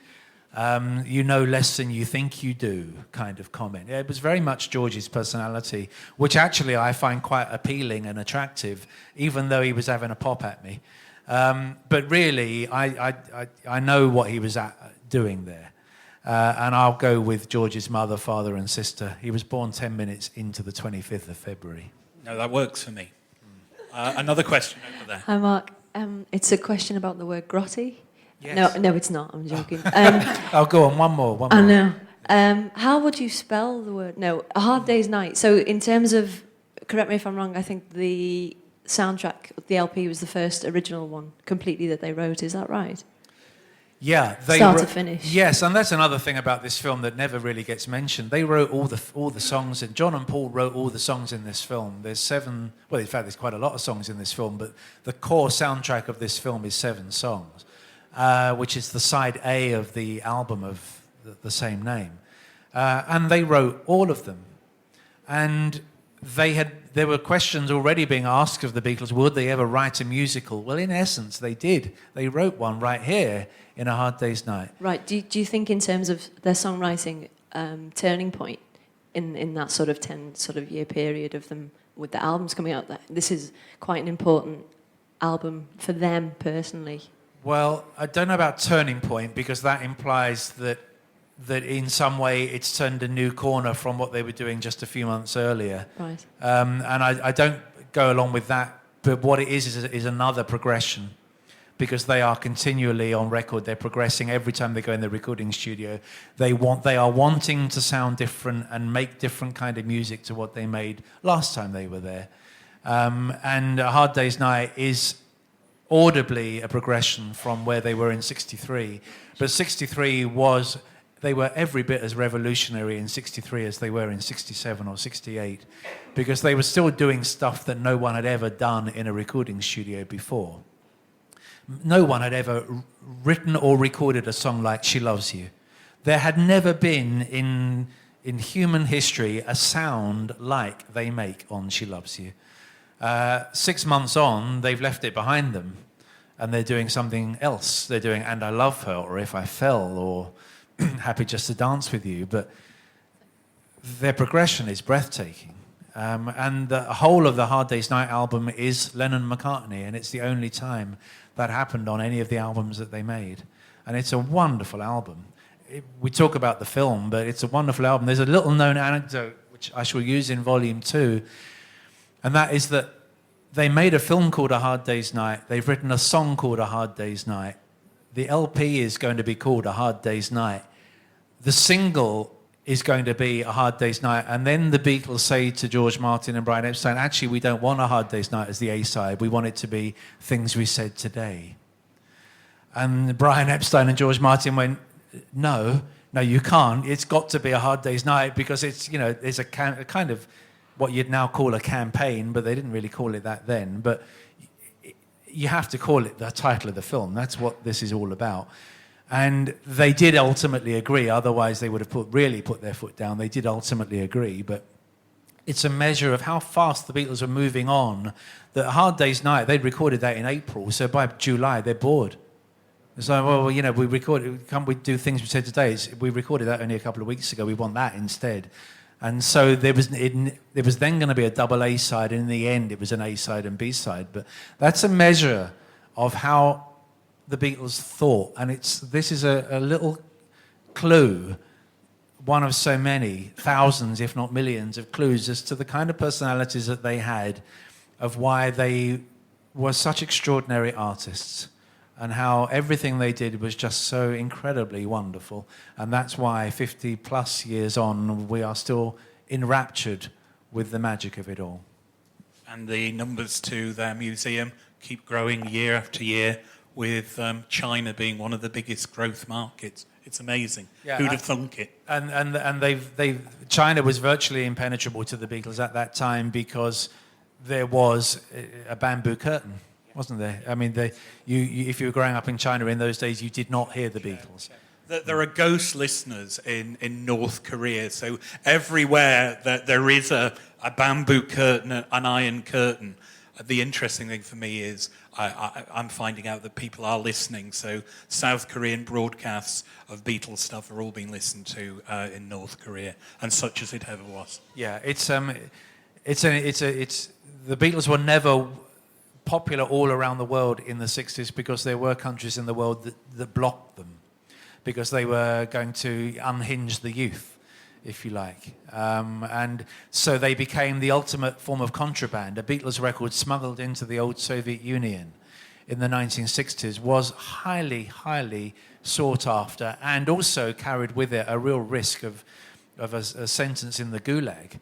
You know less than you think you do kind of comment. It was very much George's personality, which actually I find quite appealing and attractive, even though he was having a pop at me. But really, I know what he was doing there. And I'll go with George's mother, father, and sister. He was born 10 minutes into the 25th of February. No, that works for me. Another question over there. Hi, Mark. It's a question about the word grotty. Yes. No, it's not. I'm joking. I'll go on. One more. I know. How would you spell the word? No, A Hard Day's Night. So in terms of, correct me if I'm wrong, I think the soundtrack, the LP was the first original one completely that they wrote. Is that right? Yeah, start to finish. Yes, and that's another thing about this film that never really gets mentioned. They wrote all the songs, and John and Paul wrote all the songs in this film. There's 7. Well, in fact, there's quite a lot of songs in this film, but the core soundtrack of this film is 7 songs, which is the side A of the album of the same name, and they wrote all of them. And there were questions already being asked of the Beatles, would they ever write a musical? Well, in essence, they did. They wrote one right here in A Hard Day's Night. Right. Do you think in terms of their songwriting turning point in that sort of 10 sort of year period of them with the albums coming out, that this is quite an important album for them personally? Well, I don't know about turning point, because that implies that in some way it's turned a new corner from what they were doing just a few months earlier. Right. And I don't go along with that, but what it is another progression, because they are continually on record. They're progressing every time they go in the recording studio. They are wanting to sound different and make different kind of music to what they made last time they were there. And A Hard Day's Night is audibly a progression from where they were in 63. But 63 they were every bit as revolutionary in 63 as they were in 67 or 68, because they were still doing stuff that no one had ever done in a recording studio before. No one had ever written or recorded a song like She Loves You. There had never been in human history a sound like they make on She Loves You. 6 months on, they've left it behind them, and they're doing something else. They're doing And I Love Her, or If I Fell, or Happy Just to Dance With You. But their progression is breathtaking. And the whole of the Hard Day's Night album is Lennon-McCartney, and it's the only time that happened on any of the albums that they made. And it's a wonderful album. We talk about the film, but it's a wonderful album. There's a little-known anecdote, which I shall use in Volume 2, and that is that they made a film called A Hard Day's Night. They've written a song called A Hard Day's Night. The LP is going to be called A Hard Day's Night. The single is going to be A Hard Day's Night. And then the Beatles say to George Martin and Brian Epstein, actually, we don't want A Hard Day's Night as the A-side. We want it to be Things We Said Today. And Brian Epstein and George Martin went, no, you can't. It's got to be A Hard Day's Night, because it's, there's a kind of what you'd now call a campaign, but they didn't really call it that then. But you have to call it the title of the film. That's what this is all about. And they did ultimately agree, otherwise they would have really put their foot down. They did ultimately agree, but it's a measure of how fast the Beatles were moving on. The Hard Day's Night, they'd recorded that in April, so by July they're bored. It's like, well, we recorded, can't we do Things We Said Today? We recorded that only a couple of weeks ago, we want that instead. And so there was then going to be a double A-side, and in the end it was an A-side and B-side. But that's a measure of how the Beatles thought, and this is a little clue, one of so many, thousands if not millions of clues as to the kind of personalities that they had, of why they were such extraordinary artists, and how everything they did was just so incredibly wonderful. And that's why 50 plus years on, we are still enraptured with the magic of it all. And the numbers to their museum keep growing year after year, with China being one of the biggest growth markets. It's amazing. Yeah, who'd have thunk it? And China was virtually impenetrable to the Beatles at that time, because there was a bamboo curtain, wasn't there? I mean, if you were growing up in China in those days, you did not hear the Beatles. There are ghost listeners in North Korea, so everywhere that there is a bamboo curtain, an iron curtain. The interesting thing for me is I'm finding out that people are listening. So South Korean broadcasts of Beatles stuff are all being listened to in North Korea, and such as it ever was. Yeah, the Beatles were never popular all around the world in the 60s, because there were countries in the world that blocked them, because they were going to unhinge the youth, if you like. And so they became the ultimate form of contraband. A Beatles record smuggled into the old Soviet Union in the 1960s was highly, highly sought after, and also carried with it a real risk of a sentence in the Gulag.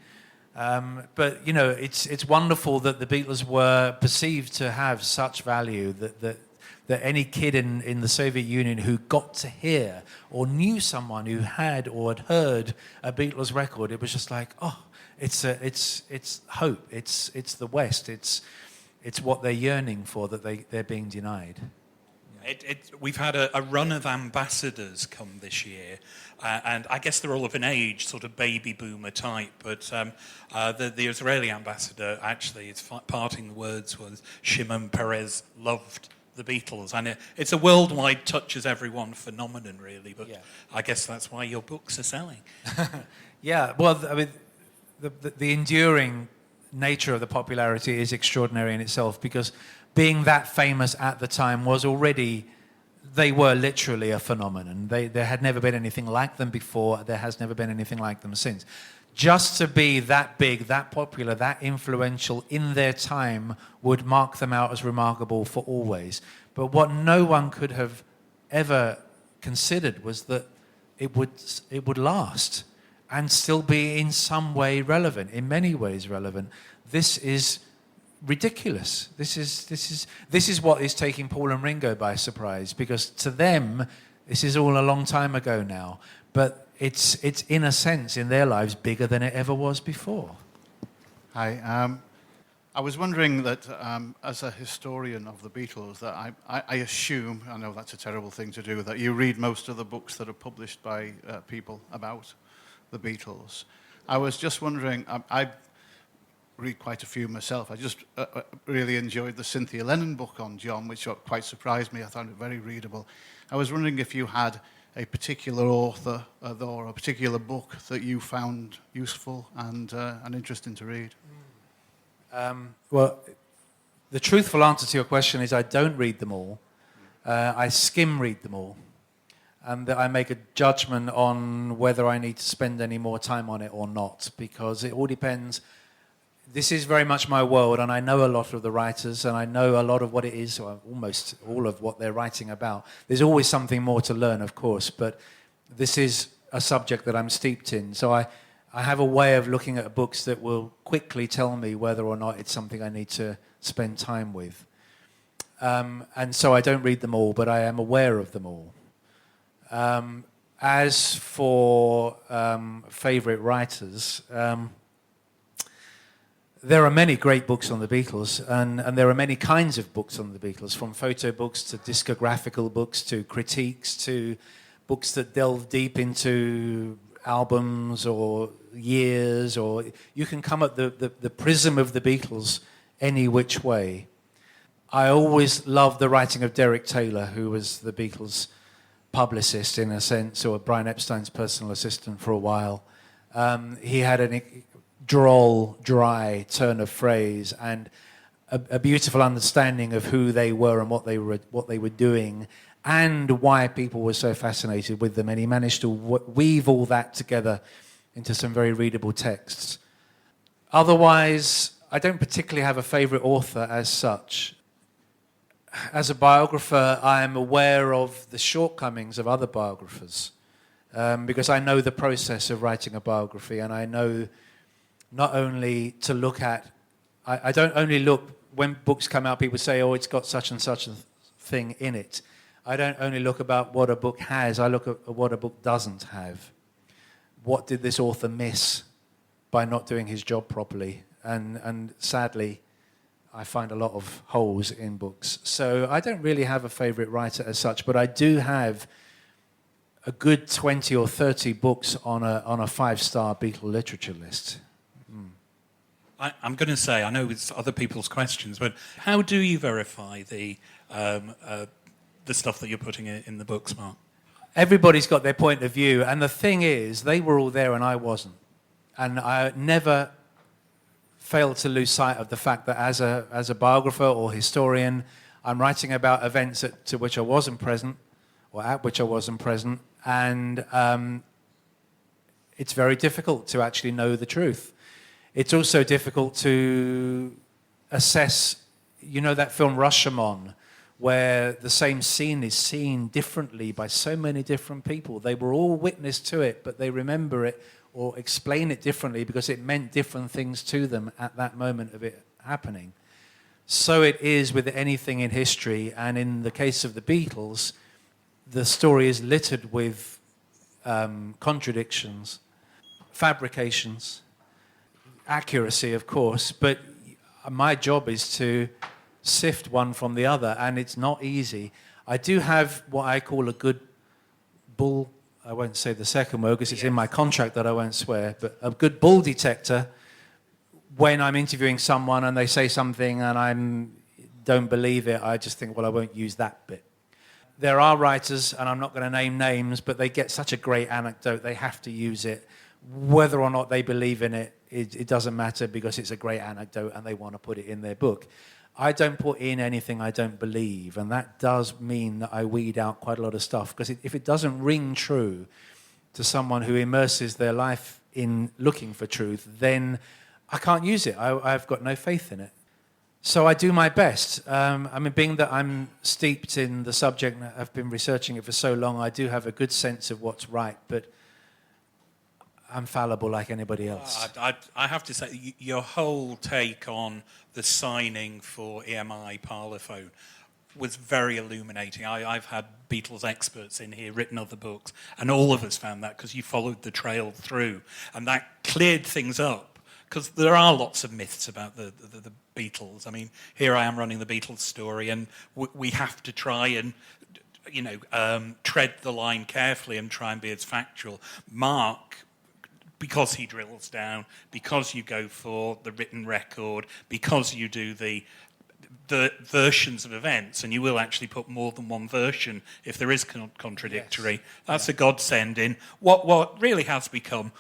But, it's wonderful that the Beatles were perceived to have such value that any kid in the Soviet Union who got to hear or knew someone who had or had heard a Beatles record, it was just like, oh, it's hope, it's the West, it's what they're yearning for that they're being denied. Yeah. We've had a run of ambassadors come this year, and I guess they're all of an age, sort of baby boomer type, but the Israeli ambassador, actually, his parting words was, Shimon Peres loved the Beatles, and it's a worldwide touches everyone phenomenon, really, but I guess that's why your books are selling. Yeah, well, I mean, the enduring nature of the popularity is extraordinary in itself, because being that famous at the time was already, they were literally a phenomenon. There had never been anything like them before. There has never been anything like them since. Just to be that big, that popular, that influential in their time would mark them out as remarkable for always. But what no one could have ever considered was that it would last and still be in some way relevant, in many ways relevant. This is ridiculous. This is what is taking Paul and Ringo by surprise, because to them this is all a long time ago now, but it's in a sense in their lives bigger than it ever was before. Hi. I was wondering that as a historian of the Beatles, that I assume, I know that's a terrible thing to do, that you read most of the books that are published by people about the Beatles. I was just wondering, I read quite a few myself. I just really enjoyed the Cynthia Lennon book on John, which quite surprised me. I found it very readable. I was wondering if you had a particular author or a particular book that you found useful and interesting to read. Well, the truthful answer to your question is I don't read them all. I skim read them all. And that I make a judgment on whether I need to spend any more time on it or not, because it all depends. This is very much my world, and I know a lot of the writers, and I know a lot of what it is, or almost all of what they're writing about. There's always something more to learn, of course, but this is a subject that I'm steeped in. So I have a way of looking at books that will quickly tell me whether or not it's something I need to spend time with. And so I don't read them all, but I am aware of them all. As for favourite writers, there are many great books on the Beatles, and there are many kinds of books on the Beatles, from photo books to discographical books to critiques to books that delve deep into albums or years, or you can come at the prism of the Beatles any which way. I always loved the writing of Derek Taylor, who was the Beatles' publicist in a sense, or Brian Epstein's personal assistant for a while. He had a droll, dry turn of phrase and a beautiful understanding of who they were and what they were doing and why people were so fascinated with them. And he managed to weave all that together into some very readable texts. Otherwise, I don't particularly have a favourite author as such. As a biographer, I am aware of the shortcomings of other biographers because I know the process of writing a biography, and I know not only to look at... I don't only look... When books come out, people say, oh, it's got such and such a thing in it. I don't only look about what a book has, I look at what a book doesn't have. What did this author miss by not doing his job properly? And sadly, I find a lot of holes in books. So I don't really have a favourite writer as such, but I do have a good 20 or 30 books on a 5-star Beatle literature list. I'm going to say, I know it's other people's questions, but how do you verify the stuff that you're putting in the books, Mark? Everybody's got their point of view, and the thing is, they were all there and I wasn't. And I never fail to lose sight of the fact that as a biographer or historian, I'm writing about events to which I wasn't present, or at which I wasn't present, and it's very difficult to actually know the truth. It's also difficult to assess, you know that film Rashomon, where the same scene is seen differently by so many different people. They were all witness to it, but they remember it or explain it differently because it meant different things to them at that moment of it happening. So it is with anything in history, and in the case of the Beatles, the story is littered with contradictions, fabrications, accuracy, of course, but my job is to sift one from the other, and it's not easy. I do have what I call a good bull, I won't say the second word because it's in my contract that I won't swear, but a good bull detector when I'm interviewing someone and they say something and I don't believe it, I just think, well, I won't use that bit. There are writers, and I'm not going to name names, but they get such a great anecdote, they have to use it. Whether or not they believe in it, it doesn't matter because it's a great anecdote and they want to put it in their book. I don't put in anything I don't believe, and that does mean that I weed out quite a lot of stuff, because if it doesn't ring true to someone who immerses their life in looking for truth, then I can't use it. I've got no faith in it. So I do my best. I mean, being that I'm steeped in the subject and I've been researching it for so long, I do have a good sense of what's right, but I'm fallible like anybody else. I have to say, your whole take on the signing for EMI Parlophone was very illuminating. I've had Beatles experts in here, written other books, and all of us found that because you followed the trail through, and that cleared things up. Because there are lots of myths about the Beatles. I mean, here I am running the Beatles story, and we have to try and, tread the line carefully and try and be as factual. Mark, because he drills down, because you go for the written record, because you do the versions of events, and you will actually put more than one version if there is contradictory. Yes. That's a godsend in what really has become,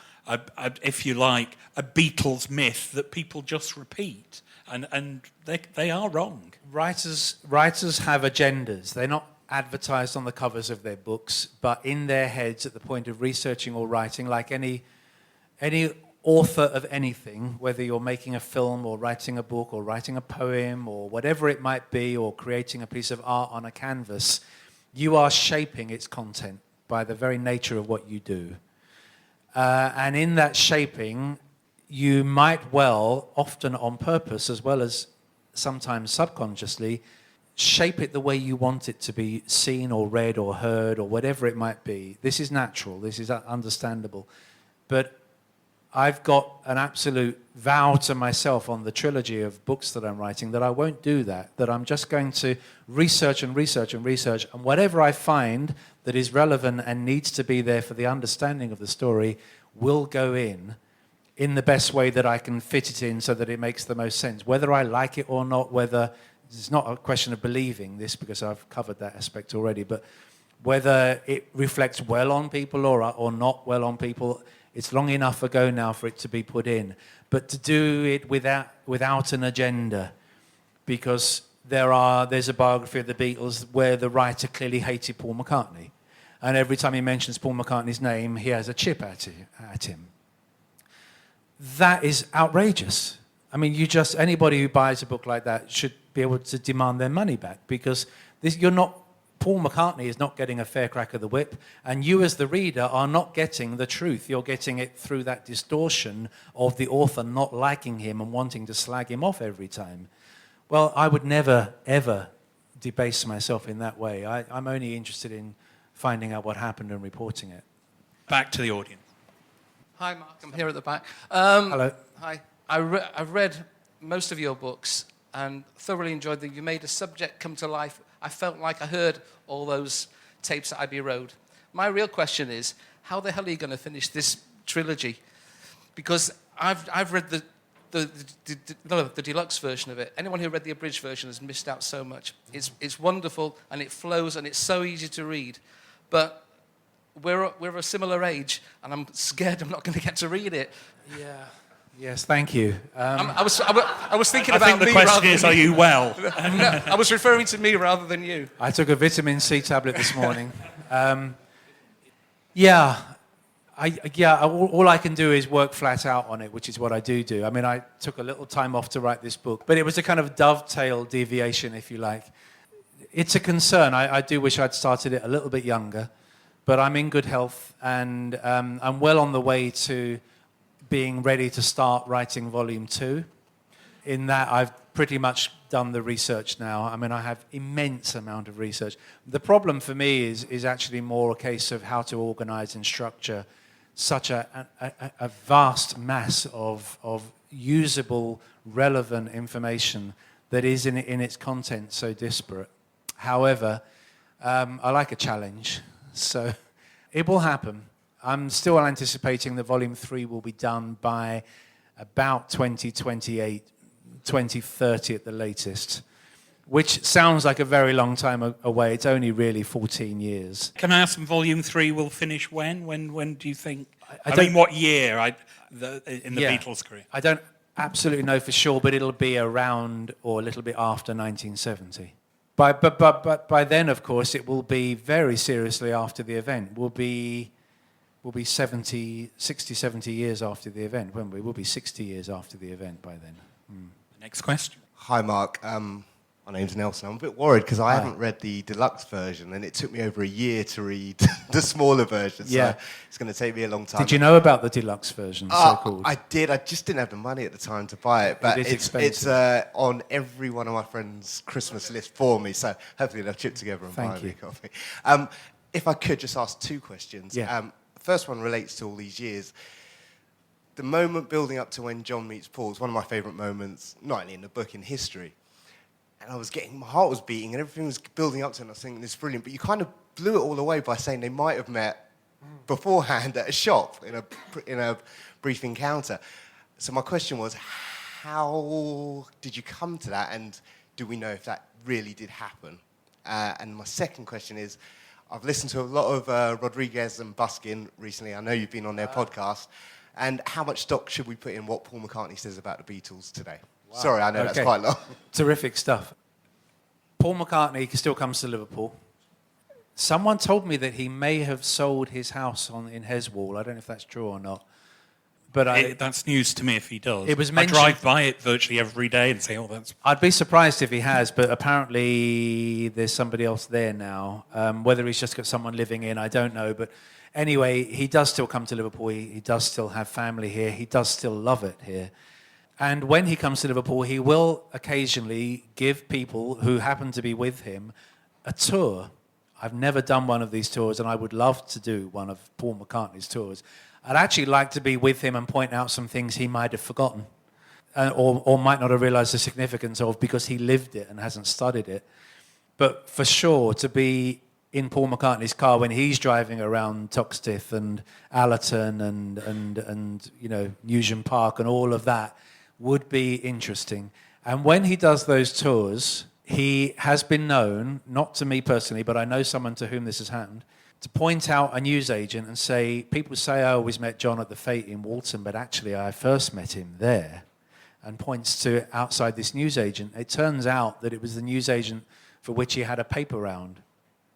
if you like, a Beatles myth that people just repeat, and they are wrong. Writers have agendas. They're not advertised on the covers of their books, but in their heads at the point of researching or writing, like any author of anything, whether you're making a film or writing a book or writing a poem or whatever it might be, or creating a piece of art on a canvas, you are shaping its content by the very nature of what you do. And in that shaping, you might well, often on purpose as well as sometimes subconsciously, shape it the way you want it to be seen or read or heard or whatever it might be. This is natural, this is understandable. But I've got an absolute vow to myself on the trilogy of books that I'm writing that I won't do that I'm just going to research and research and research, and whatever I find that is relevant and needs to be there for the understanding of the story will go in the best way that I can fit it in so that it makes the most sense. Whether I like it or not, whether it's not a question of believing this because I've covered that aspect already, but whether it reflects well on people or not well on people, it's long enough ago now for it to be put in. But to do it without an agenda, because there's a biography of the Beatles where the writer clearly hated Paul McCartney. And every time he mentions Paul McCartney's name, he has a chip at him. That is outrageous. I mean, anybody who buys a book like that should be able to demand their money back, because Paul McCartney is not getting a fair crack of the whip, and you as the reader are not getting the truth. You're getting it through that distortion of the author not liking him and wanting to slag him off every time. Well, I would never, ever debase myself in that way. I'm only interested in finding out what happened and reporting it. Back to the audience. Hi, Mark. I'm here at the back. Hello. Hi. I've read most of your books and thoroughly enjoyed them. You made a subject come to life. I felt like I heard all those tapes at Abbey Road. My real question is, how the hell are you going to finish this trilogy? Because I've read the deluxe version of it. Anyone who read the abridged version has missed out so much. It's wonderful, and it flows, and it's so easy to read. But we're a similar age, and I'm scared I'm not going to get to read it. Yeah. Yes, thank you. I was thinking about I think the me question is, are you well? No, I was referring to me rather than you. I took a vitamin C tablet this morning. All I can do is work flat out on it, which is what I do. I mean, I took a little time off to write this book, but it was a kind of dovetail deviation, if you like. It's a concern. I do wish I'd started it a little bit younger, but I'm in good health, and I'm well on the way to being ready to start writing volume 2. In that, I've pretty much done the research now. I mean, I have immense amount of research. The problem for me is actually more a case of how to organize and structure such a vast mass of usable, relevant information that is in its content so disparate. However, I like a challenge, so it will happen. I'm still anticipating that Volume 3 will be done by about 2028, 2030 at the latest, which sounds like a very long time away. It's only really 14 years. Can I ask, Volume 3 will finish when? When do you think? I mean, what year in the Beatles' career? I don't absolutely know for sure, but it'll be around or a little bit after 1970. But by then, of course, it will be very seriously after the event. We'll be 60, 70 years after the event, won't we? We'll be 60 years after the event by then. Next question. Hi, Mark. My name's Nelson. I'm a bit worried because I haven't read the deluxe version, and it took me over a year to read the smaller version, so it's going to take me a long time. Did you know about the deluxe version, so-called? I did. I just didn't have the money at the time to buy it, but it's on every one of my friends' Christmas list for me, so hopefully they'll chip together and buy me a copy. If I could just ask two questions. Yeah. First one relates to all these years. The moment building up to when John meets Paul is one of my favourite moments, not only in the book, in history. And my heart was beating and everything was building up to it, and I was thinking, this is brilliant. But you kind of blew it all away by saying they might have met beforehand at a shop in a brief encounter. So my question was, how did you come to that, and do we know if that really did happen? And my second question is, I've listened to a lot of Rodriguez and Buskin recently. I know you've been on their podcast. And how much stock should we put in what Paul McCartney says about the Beatles today? Wow. Sorry, I know that's quite long. Terrific stuff. Paul McCartney still comes to Liverpool. Someone told me that he may have sold his house in Heswall. I don't know if that's true or not. But that's news to me if he does. It was mentioned, I drive by it virtually every day and say, that's... I'd be surprised if he has, but apparently there's somebody else there now. Whether he's just got someone living in, I don't know. But anyway, he does still come to Liverpool. He does still have family here. He does still love it here. And when he comes to Liverpool, he will occasionally give people who happen to be with him a tour. I've never done one of these tours, and I would love to do one of Paul McCartney's tours. I'd actually like to be with him and point out some things he might have forgotten or might not have realised the significance of because he lived it and hasn't studied it. But for sure, to be in Paul McCartney's car when he's driving around Toxteth and Allerton and Newsham Park and all of that would be interesting. And when he does those tours, he has been known, not to me personally, but I know someone to whom this has happened, to point out a newsagent and say, people say I always met John at the Fete in Walton, but actually I first met him there, and points to outside this newsagent. It turns out that it was the newsagent for which he had a paper round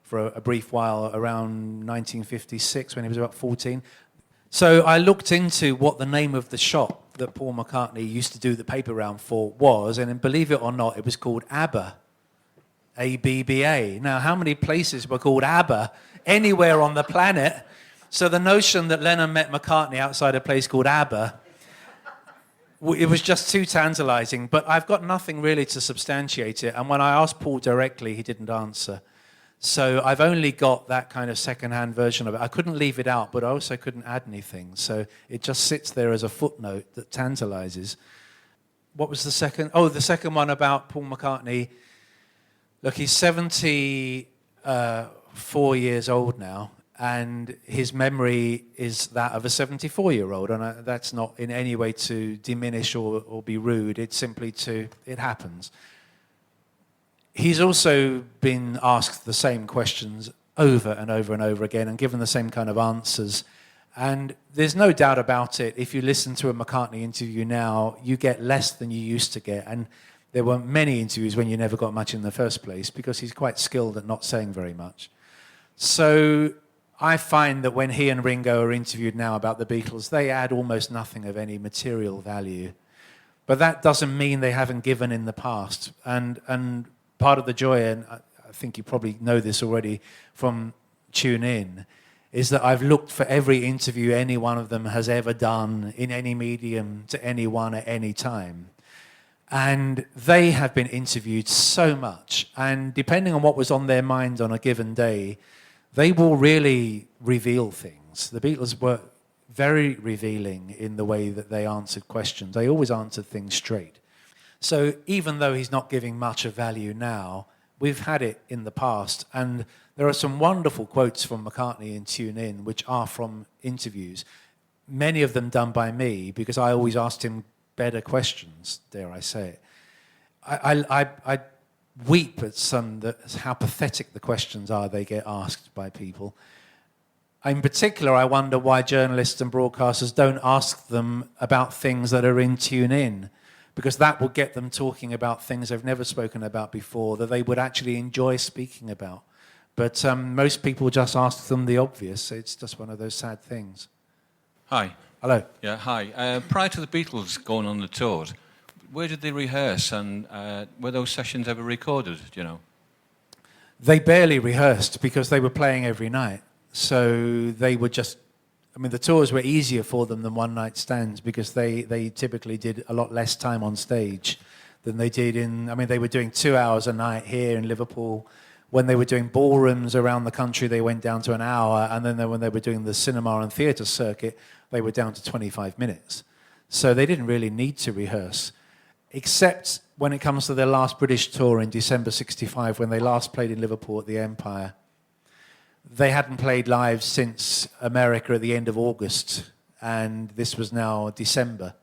for a brief while around 1956 when he was about 14. So I looked into what the name of the shop that Paul McCartney used to do the paper round for was, and believe it or not, it was called ABBA. A-B-B-A. Now, how many places were called ABBA anywhere on the planet? So the notion that Lennon met McCartney outside a place called ABBA, it was just too tantalising. But I've got nothing really to substantiate it. And when I asked Paul directly, he didn't answer. So I've only got that kind of second-hand version of it. I couldn't leave it out, but I also couldn't add anything. So it just sits there as a footnote that tantalises. What was the second? Oh, the second one about Paul McCartney. Look, he's 74 years old now, and his memory is that of a 74-year-old. And that's not in any way to diminish or be rude. It's simply it happens. He's also been asked the same questions over and over and over again and given the same kind of answers. And there's no doubt about it, if you listen to a McCartney interview now, you get less than you used to get. And there were many interviews when you never got much in the first place because he's quite skilled at not saying very much. So I find that when he and Ringo are interviewed now about the Beatles, they add almost nothing of any material value. But that doesn't mean they haven't given in the past. And part of the joy, and I think you probably know this already from Tune In, is that I've looked for every interview any one of them has ever done in any medium to anyone at any time. And they have been interviewed so much. And depending on what was on their mind on a given day, they will really reveal things. The Beatles were very revealing in the way that they answered questions. They always answered things straight. So even though he's not giving much of value now, We've had it in the past, and there are some wonderful quotes from McCartney in Tune In, which are from interviews, many of them done by me, because I always asked him better questions, dare I say it. I weep at how pathetic the questions are they get asked by people. In particular, I wonder why journalists and broadcasters don't ask them about things that are in Tune In, because that will get them talking about things they've never spoken about before, that they would actually enjoy speaking about. But most people just ask them the obvious. It's just one of those sad things. Hi. Hello. Yeah, hi. Prior to the Beatles going on the tour, where did they rehearse, and were those sessions ever recorded, do you know? They barely rehearsed because they were playing every night. So they were just... I mean, the tours were easier for them than one-night stands because they typically did a lot less time on stage than they did in... I mean, they were doing 2 hours a night here in Liverpool. When they were doing ballrooms around the country, they went down to an hour. And then when they were doing the cinema and theatre circuit, they were down to 25 minutes. So they didn't really need to rehearse, except when it comes to their last British tour in December '65, when they last played in Liverpool at the Empire. They hadn't played live since America at the end of August, and this was now December.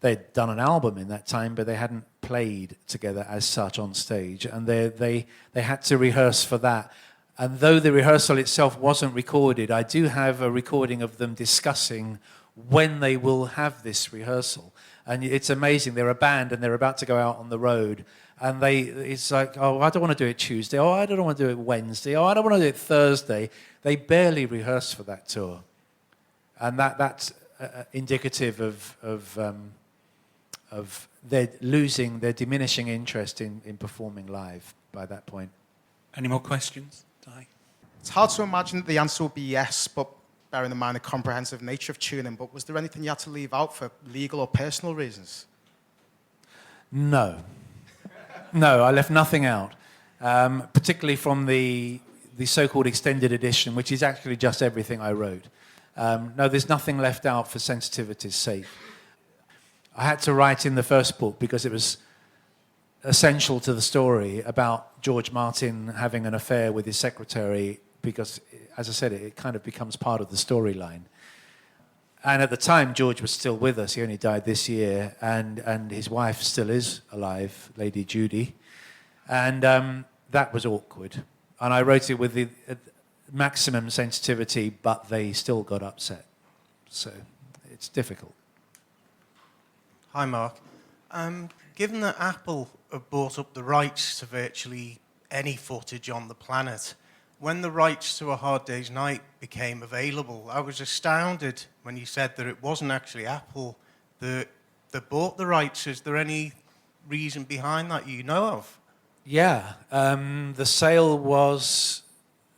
They'd done an album in that time, but they hadn't played together as such on stage, and they had to rehearse for that. And though the rehearsal itself wasn't recorded, I do have a recording of them discussing when they will have this rehearsal. And it's amazing. They're a band, and they're about to go out on the road, and it's like, oh, I don't want to do it Tuesday. Oh, I don't want to do it Wednesday. Oh, I don't want to do it Thursday. They barely rehearse for that tour. And that's indicative of their diminishing interest in performing live by that point. Any more questions? Di? It's hard to imagine that the answer would be yes, but bearing in mind the comprehensive nature of tuning. But was there anything you had to leave out for legal or personal reasons? No. No, I left nothing out, particularly from the so-called extended edition, which is actually just everything I wrote. No, there's nothing left out for sensitivity's sake. I had to write in the first book because it was essential to the story about George Martin having an affair with his secretary because, as I said, it kind of becomes part of the storyline. And at the time, George was still with us. He only died this year, and his wife still is alive, Lady Judy. And that was awkward. And I wrote it with the maximum sensitivity, but they still got upset. So it's difficult. Hi, Mark. Given that Apple have bought up the rights to virtually any footage on the planet, when the rights to A Hard Day's Night became available, I was astounded when you said that it wasn't actually Apple that bought the rights. Is there any reason behind that you know of? Yeah, the sale was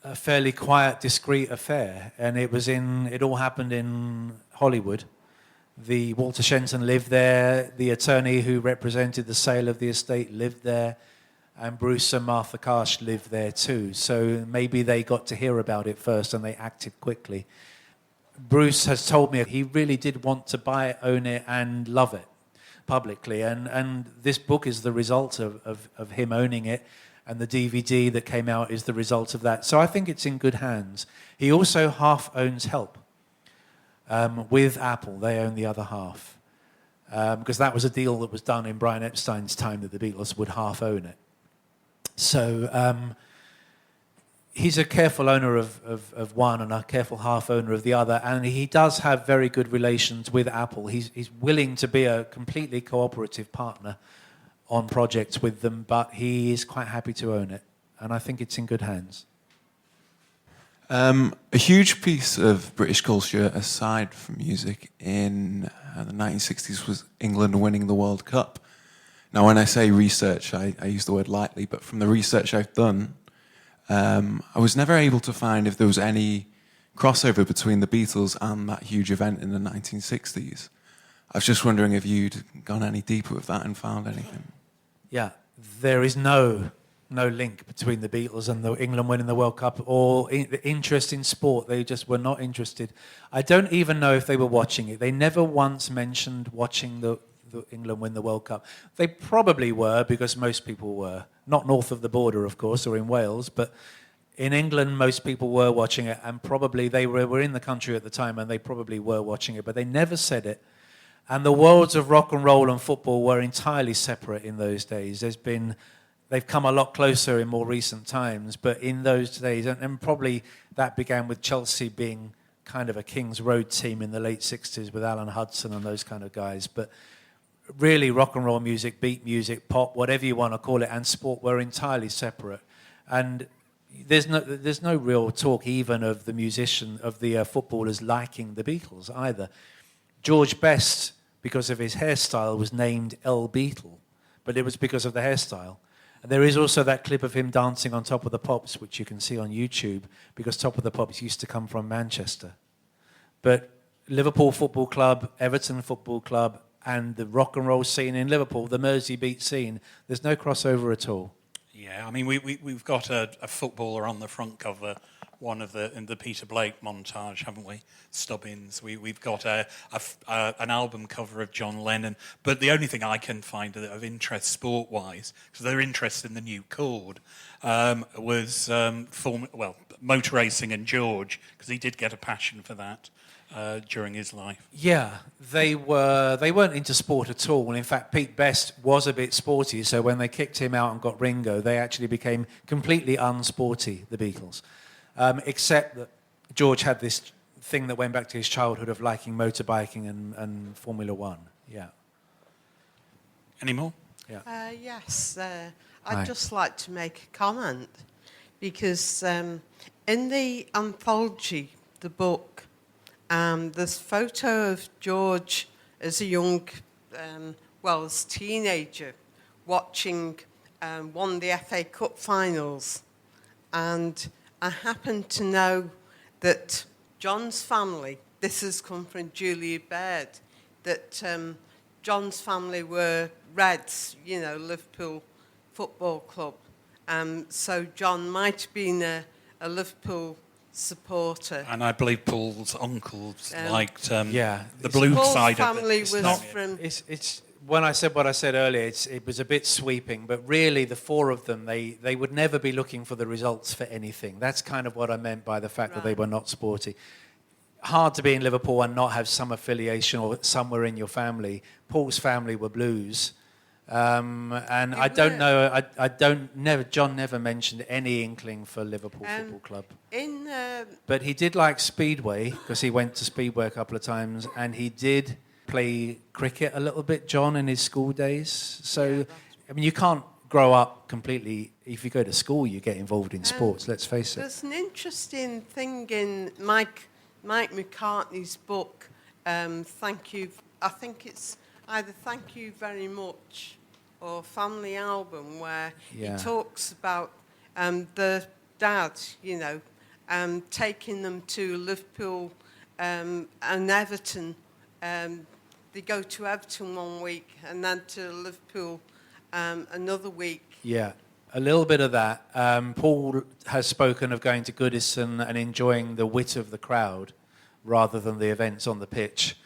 a fairly quiet, discreet affair, and it all happened in Hollywood. Walter Shenton lived there, the attorney who represented the sale of the estate lived there, and Bruce and Martha Karsh lived there too. So maybe they got to hear about it first and they acted quickly. Bruce has told me he really did want to buy it, own it, and love it publicly. And this book is the result of him owning it, and the DVD that came out is the result of that. So I think it's in good hands. He also half owns Help with Apple. They own the other half. Because that was a deal that was done in Brian Epstein's time that the Beatles would half own it. So he's a careful owner of one and a careful half owner of the other, and he does have very good relations with Apple. He's willing to be a completely cooperative partner on projects with them, but he is quite happy to own it, and I think it's in good hands. A huge piece of British culture, aside from music, in the 1960s was England winning the World Cup. Now, when I say research, I use the word lightly, but from the research I've done, I was never able to find if there was any crossover between the Beatles and that huge event in the 1960s. I was just wondering if you'd gone any deeper with that and found anything. Yeah, there is no link between the Beatles and England winning the World Cup or the interest in sport. They just were not interested. I don't even know if they were watching it. They never once mentioned watching England win the World Cup. They probably were, because most people were. Not north of the border, of course, or in Wales, but in England, most people were watching it, and probably they were in the country at the time, and they probably were watching it, but they never said it. And the worlds of rock and roll and football were entirely separate in those days. They've come a lot closer in more recent times, but in those days, and probably that began with Chelsea being kind of a King's Road team in the late 60s with Alan Hudson and those kind of guys. But really, rock and roll music, beat music, pop, whatever you want to call it, and sport were entirely separate. And there's no real talk even of the footballers liking the Beatles either. George Best, because of his hairstyle, was named El Beatle, but it was because of the hairstyle. And there is also that clip of him dancing on Top of the Pops, which you can see on YouTube, because Top of the Pops used to come from Manchester. But Liverpool Football Club, Everton Football Club, and the rock and roll scene in Liverpool, the Mersey beat scene, there's no crossover at all. Yeah, I mean, we've got a footballer on the front cover, one of in the Peter Blake montage, haven't we? Stubbins. We've got an album cover of John Lennon. But the only thing I can find of interest sport-wise, because they're interested in the new chord, was motor racing and George, because he did get a passion for that during his life. Yeah, they weren't into sport at all. And in fact, Pete Best was a bit sporty, so when they kicked him out and got Ringo, they actually became completely unsporty, the Beatles. Except that George had this thing that went back to his childhood of liking motorbiking and Formula One. Yeah. Any more? Yeah. Yes. Hi. I'd just like to make a comment, because in the anthology, the book, there's a photo of George as a young, as teenager, watching one of the FA Cup finals. And I happen to know that John's family, this has come from Julia Baird, that John's family were Reds, Liverpool Football Club. So John might have been a Liverpool supporter. And I believe Paul's uncles liked the blue Paul's side family of it. was from... It's when I said what I said earlier, it was a bit sweeping, but really the four of them, they would never be looking for the results for anything. That's kind of what I meant by the fact that they were not sporty. Hard to be in Liverpool and not have some affiliation or somewhere in your family. Paul's family were Blues. And I don't know, John never mentioned any inkling for Liverpool Football Club. But he did like Speedway, because he went to Speedway a couple of times, and he did play cricket a little bit, John, in his school days. So, I mean, you can't grow up completely. If you go to school, you get involved in sports, let's face it. There's an interesting thing in Mike McCartney's book, Thank You, I think it's either Thank You Very Much or Family Album, where he talks about the dad, taking them to Liverpool and Everton. They go to Everton one week and then to Liverpool another week. Yeah, a little bit of that. Paul has spoken of going to Goodison and enjoying the wit of the crowd rather than the events on the pitch.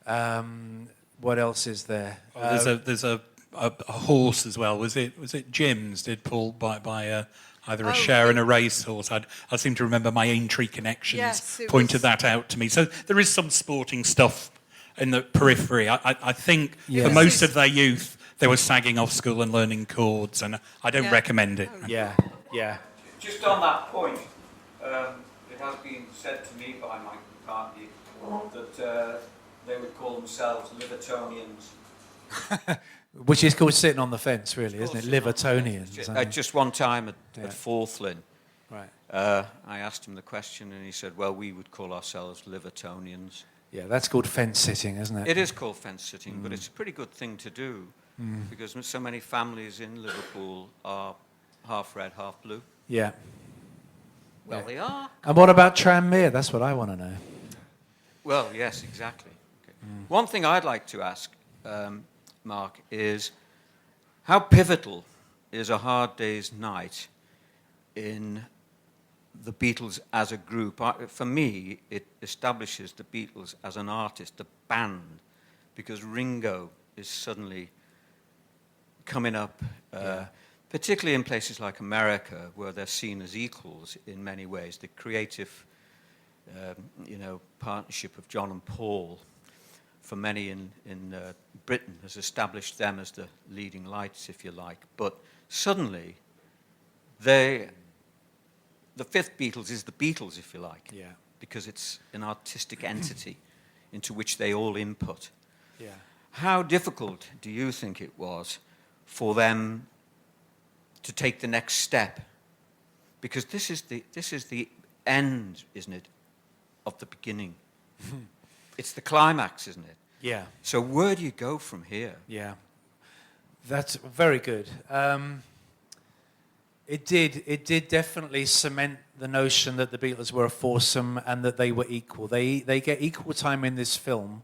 What else is there? There's a horse as well. Was it Jim's? Did Paul buy either a share in a racehorse? I seem to remember my Aintree connections pointed that out to me. So there is some sporting stuff in the periphery. I think for most of their youth, they were sagging off school and learning chords, and I don't recommend it. Yeah. Just on that point, it has been said to me by Mike McCartney that they would call themselves Livertonians. Which is called sitting on the fence, really, isn't it? Livertonians. Just one time at Forthlin, right. I asked him the question, and he said, well, we would call ourselves Livertonians. Yeah, that's called fence sitting, isn't it? It is called fence sitting, but it's a pretty good thing to do, because so many families in Liverpool are half red, half blue. Yeah. Well, they are. And what about Tranmere? That's what I want to know. Well, yes, exactly. Okay. One thing I'd like to ask, Mark, is how pivotal is A Hard Day's Night in the Beatles as a group? For me, it establishes the Beatles as an artist, a band, because Ringo is suddenly coming up, particularly in places like America, where they're seen as equals in many ways. The creative, partnership of John and Paul, for many in Britain, has established them as the leading lights, if you like. But suddenly, the fifth Beatles is the Beatles, if you like, because it's an artistic entity into which they all input. Yeah. How difficult do you think it was for them to take the next step? Because this is the end, isn't it, of the beginning? It's the climax, isn't it? Yeah. So where do you go from here? Yeah. That's very good. It did definitely cement the notion that the Beatles were a foursome and that they were equal. They get equal time in this film,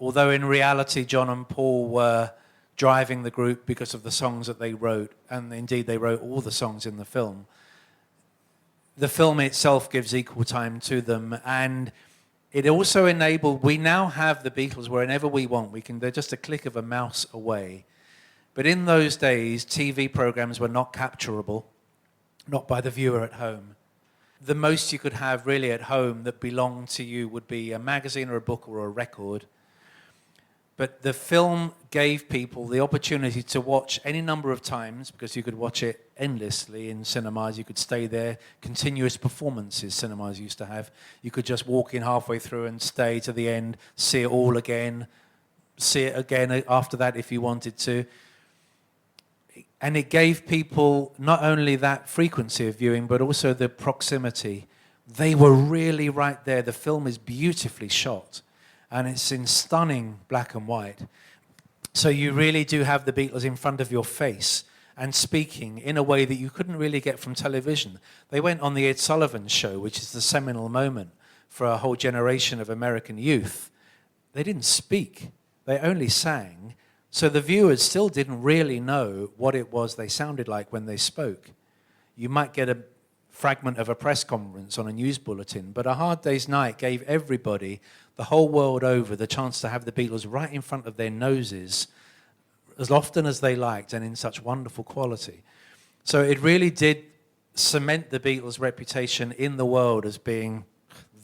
although in reality John and Paul were driving the group because of the songs that they wrote, and indeed they wrote all the songs in the film. The film itself gives equal time to them, and it also enabled, we now have the Beatles wherever we want. They're just a click of a mouse away. But in those days, TV programs were not capturable, not by the viewer at home. The most you could have really at home that belonged to you would be a magazine or a book or a record. But the film gave people the opportunity to watch any number of times, because you could watch it endlessly in cinemas. You could stay there, continuous performances cinemas used to have. You could just walk in halfway through and stay to the end, see it all again, see it again after that if you wanted to. And it gave people not only that frequency of viewing, but also the proximity. They were really right there. The film is beautifully shot, and it's in stunning black and white. So you really do have the Beatles in front of your face and speaking in a way that you couldn't really get from television. They went on the Ed Sullivan Show, which is the seminal moment for a whole generation of American youth. They didn't speak. They only sang. So the viewers still didn't really know what it was they sounded like when they spoke. You might get a fragment of a press conference on a news bulletin, but A Hard Day's Night gave everybody, the whole world over, the chance to have the Beatles right in front of their noses as often as they liked and in such wonderful quality. So it really did cement the Beatles' reputation in the world as being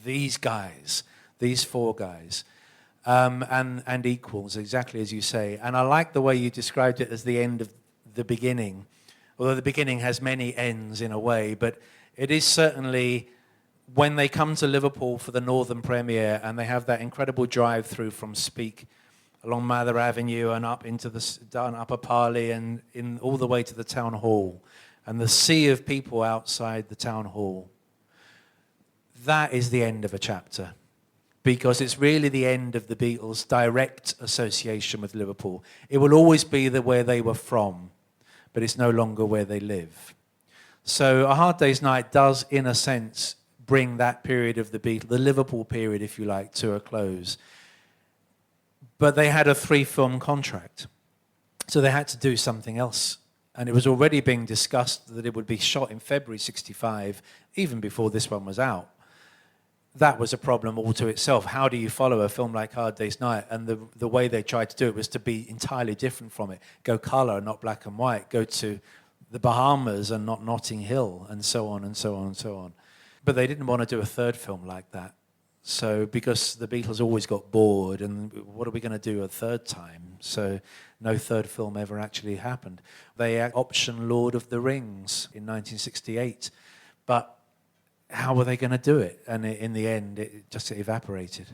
these guys, these four guys. And equals, exactly as you say. And I like the way you described it as the end of the beginning, although the beginning has many ends in a way, but it is certainly when they come to Liverpool for the Northern premiere and they have that incredible drive-through from Speak along Mather Avenue and up into down Upper Parley and in all the way to the town hall, and the sea of people outside the town hall. That is the end of a chapter, because it's really the end of the Beatles' direct association with Liverpool. It will always be where they were from, but it's no longer where they live. So A Hard Day's Night does, in a sense, bring that period of the Beatles, the Liverpool period, if you like, to a close. But they had a 3-film contract, so they had to do something else. And it was already being discussed that it would be shot in February '65, even before this one was out. That was a problem all to itself. How do you follow a film like Hard Day's Night? And the way they tried to do it was to be entirely different from it. Go colour, not black and white. Go to the Bahamas and not Notting Hill, and so on and so on and so on. But they didn't want to do a third film like that. So because the Beatles always got bored, and what are we going to do a third time? So no third film ever actually happened. They optioned Lord of the Rings in 1968. But how were they going to do it? And in the end, it just evaporated.